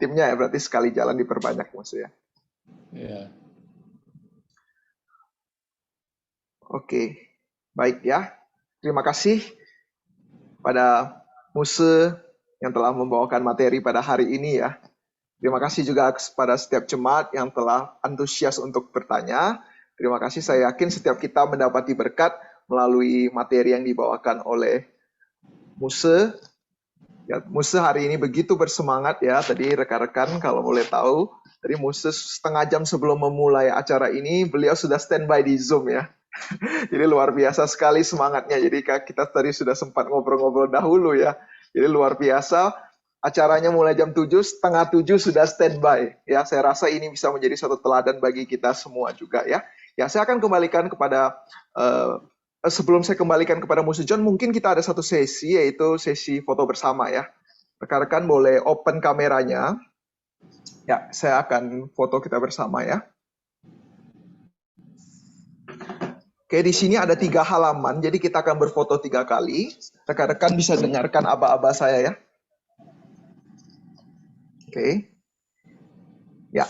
Timnya ya berarti sekali jalan diperbanyak, Musa ya. Iya. Oke. Baik ya. Terima kasih pada Musa yang telah membawakan materi pada hari ini ya. Terima kasih juga kepada setiap jemaat yang telah antusias untuk bertanya. Terima kasih, saya yakin setiap kita mendapati berkat melalui materi yang dibawakan oleh Musa. Ya, Musa hari ini begitu bersemangat ya. Tadi rekan-rekan kalau boleh tahu, tadi Musa setengah jam sebelum memulai acara ini, beliau sudah standby di Zoom ya. Jadi luar biasa sekali semangatnya. Jadi kita tadi sudah sempat ngobrol-ngobrol dahulu ya. Jadi luar biasa. Acaranya mulai jam 7, setengah 7 sudah standby. Ya, saya rasa ini bisa menjadi satu teladan bagi kita semua juga ya. Ya, saya akan kembalikan kepada sebelum saya kembalikan kepada Musa John, mungkin kita ada satu sesi yaitu sesi foto bersama ya. Rekan-rekan boleh open kameranya. Ya, saya akan foto kita bersama ya. Oke, di sini ada 3 halaman, jadi kita akan berfoto 3 kali. Rekan-rekan bisa dengarkan aba-aba saya ya. Oke. Ya.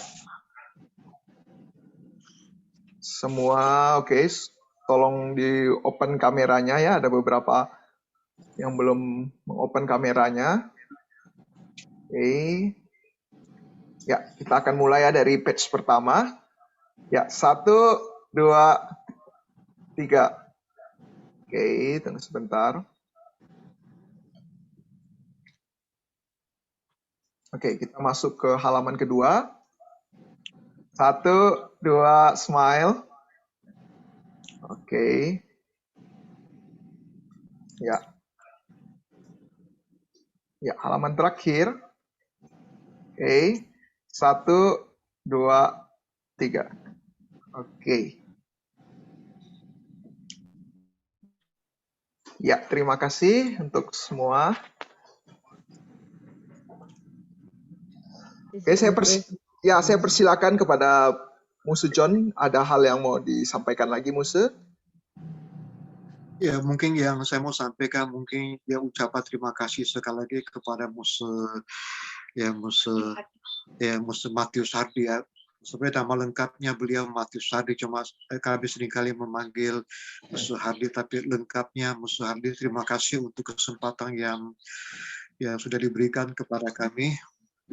Semua oke. Tolong di open kameranya ya, ada beberapa yang belum mengopen kameranya. Oke. Ya, kita akan mulai ya dari page pertama. Ya, 1, 2, 3. Oke, tunggu sebentar. Oke, kita masuk ke halaman kedua. 1, 2, smile. Oke. Ya. Ya, halaman terakhir. Oke. 1, 2, 3. Oke. Ya, terima kasih untuk semua. Oke, saya persilakan kepada Musa John. Ada hal yang mau disampaikan lagi, Musa? Ya, mungkin yang saya mau sampaikan mungkin ya ucapan terima kasih sekali lagi kepada Muse Matius Hardy ya. Sebenarnya nama lengkapnya beliau Matius Hardy, cuma kami seringkali memanggil Muse Hardy, tapi lengkapnya Muse Hardy. Terima kasih untuk kesempatan yang sudah diberikan kepada kami.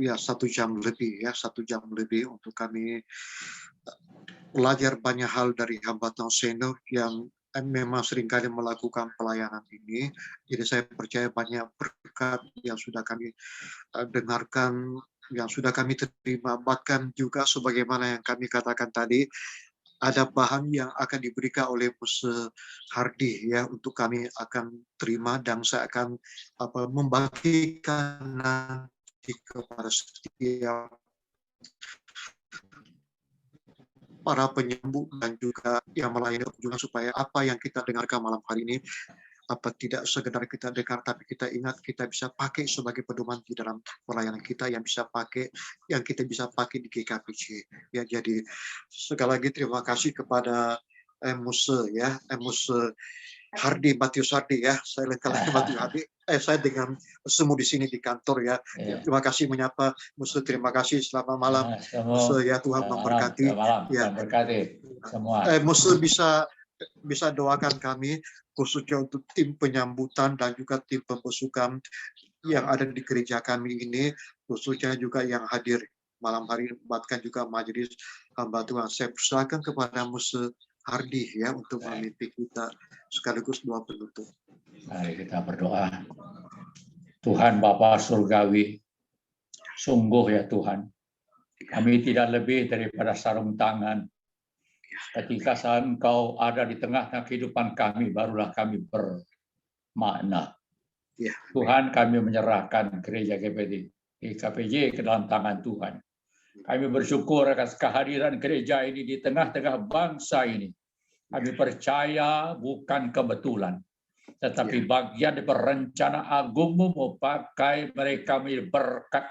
Ya, 1 jam lebih untuk kami belajar banyak hal dari hamba Tuhan senior yang memang seringkali melakukan pelayanan ini. Jadi saya percaya banyak berkat yang sudah kami dengarkan, yang sudah kami terima, bahkan juga sebagaimana yang kami katakan tadi, ada bahan yang akan diberikan oleh Muse Hardy ya, untuk kami akan terima, dan saya akan membagikan nanti kepada setiap para penyambut dan juga yang melayani kunjungan, supaya apa yang kita dengarkan malam hari ini tidak sekedar kita dengar, tapi kita ingat, kita bisa pakai sebagai pedoman di dalam pelayanan kita, yang kita bisa pakai di GKPJ. Ya, jadi sekali lagi terima kasih kepada Muse Hardy, Matius Hardy ya. Saya lengkap Matius Hardy. Saya dengan semua di sini di kantor ya. Terima kasih menyapa Muse. Terima kasih, selamat malam. Muse ya, Tuhan memberkati. Ya, berkati semua. Muse bisa doakan kami khususnya untuk tim penyambutan dan juga tim pembesukan yang ada di gereja kami ini, khususnya juga yang hadir malam hari, bahkan juga majelis hamba Tuhan. Saya persilakan kepada Muse Hardy ya untuk memimpin kita sekaligus doa penutup. Mari kita berdoa. Tuhan Bapa Surgawi, sungguh ya Tuhan, kami tidak lebih daripada sarung tangan. Ketika Engkau ada di tengah-tengah kehidupan kami, barulah kami bermakna. Tuhan, kami menyerahkan gereja GKPJ ke dalam tangan Tuhan. Kami bersyukur atas kehadiran gereja ini di tengah-tengah bangsa ini. Kami percaya bukan kebetulan, tetapi bagian dari perencana agung-Mu mau pakai mereka menjadi berkat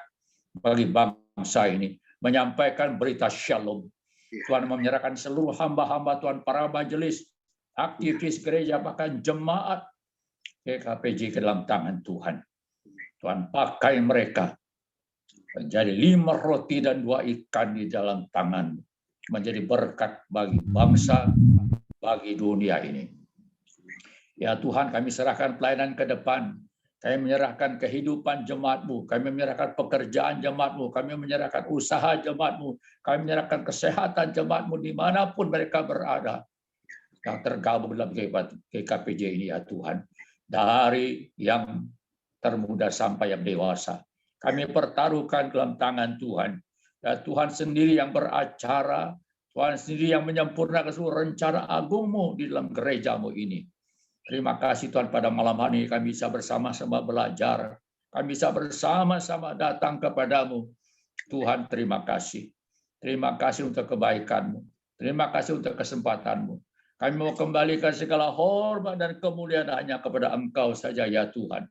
bagi bangsa ini, menyampaikan berita shalom. Tuhan menyerahkan seluruh hamba-hamba Tuhan, para majelis, aktivis gereja, bahkan jemaat GKPJ ke dalam tangan Tuhan. Tuhan pakai mereka menjadi 5 roti dan 2 ikan di dalam tangan, menjadi berkat bagi bangsa, bagi dunia ini. Ya Tuhan, kami serahkan pelayanan ke depan. Kami menyerahkan kehidupan jemaat-Mu, kami menyerahkan pekerjaan jemaat-Mu, kami menyerahkan usaha jemaat-Mu, kami menyerahkan kesehatan jemaat-Mu dimanapun mereka berada, yang tergabung dalam GKPJ ini ya Tuhan. Dari yang termuda sampai yang dewasa, kami pertaruhkan dalam tangan Tuhan. Ya Tuhan sendiri yang beracara, Tuhan sendiri yang menyempurnakan seluruh rencana agung-Mu di dalam gereja-Mu ini. Terima kasih Tuhan, pada malam hari ini kami bisa bersama-sama belajar. Kami bisa bersama-sama datang kepadamu. Tuhan, terima kasih. Terima kasih untuk kebaikan-Mu. Terima kasih untuk kesempatan-Mu. Kami mau kembalikan segala hormat dan kemuliaan hanya kepada Engkau saja ya Tuhan.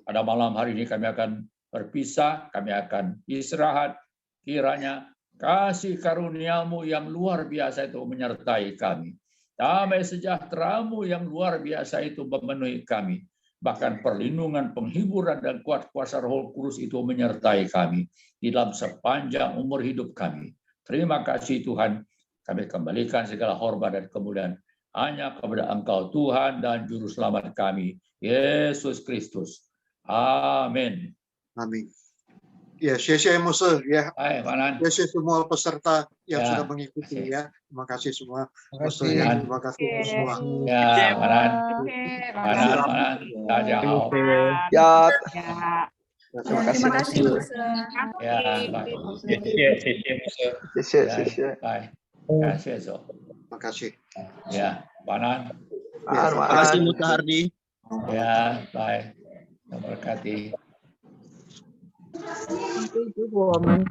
Pada malam hari ini kami akan berpisah, kami akan istirahat. Kiranya kasih karunia-Mu yang luar biasa itu menyertai kami. Damai sejahtera-Mu yang luar biasa itu memenuhi kami. Bahkan perlindungan, penghiburan, dan kuat kuasa Roh Kudus itu menyertai kami di dalam sepanjang umur hidup kami. Terima kasih Tuhan. Kami kembalikan segala hormat dan kemuliaan hanya kepada Engkau Tuhan dan Juru Selamat kami, Yesus Kristus. Amin. Amin. Ya, Syekh Muse ya. Syekh semua peserta yang sudah mengikuti ya. Terima kasih semua. Muse ya, terima kasih semua. Ya, Manan. Ya. Terima kasih Muse. Ya, baik. Baik. Terima kasih. Ya, Manan. Terima kasih Muse Hardy. Ya, baik. Memberkati. Itu woman.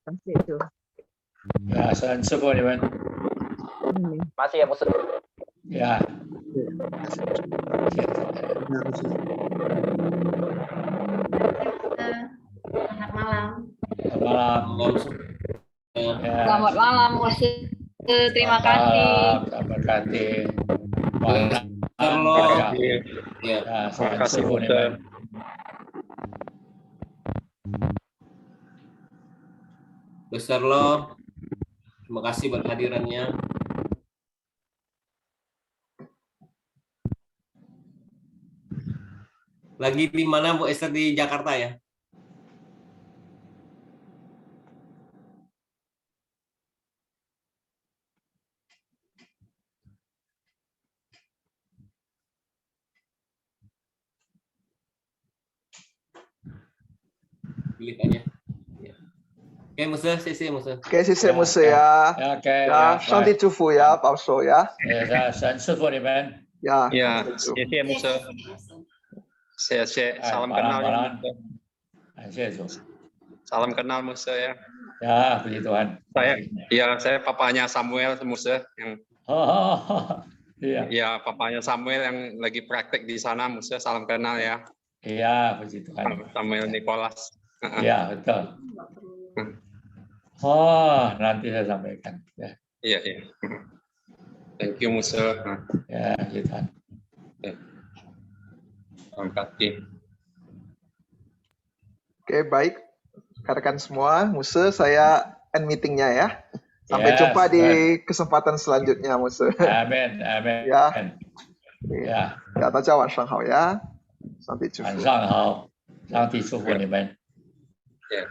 Kasih itu. Ya, salam semua nih, Man. Masih ya Muse. Ya. Selamat malam. Selamat malam. Ya. Selamat malam, Muse. Terima kasih. Terima kasih. Terima kasih. Ya. Terima kasih, Musa. Besar lo. Terima kasih buat hadirannya. Lagi di mana Bu Esther, di Jakarta ya? Pilih aja. Ya. Oke, Musa, sisi Musa. Oke, sisi Musa ya. Oke. Ya, Shanti Tufu ya, Pak Oso ya. Ya, 师傅你们。 Ya. Ya,谢谢 Musa. 谢谢. Salam kenal ya, Musa. 感谢主。 Salam kenal Musa ya. Ya, puji Tuhan. Saya papanya Samuel Musa yang Iya. Ya, papanya Samuel yang lagi praktek di sana, Musa. Salam kenal ya. Iya, puji Tuhan. Samuel Nicholas. Iya, betul. Oh, nanti saya sampaikan. Ya. Iya. Thank you, Musa. Ya, puji Tuhan. Terima kasih. Oke, baik. Rekan semua, Musa, saya end meetingnya ya. Sampai jumpa di kesempatan selanjutnya, Musa. Amin. Ya. Ya. 大家晚上好呀，上帝祝福。晚上好，上帝祝福你们。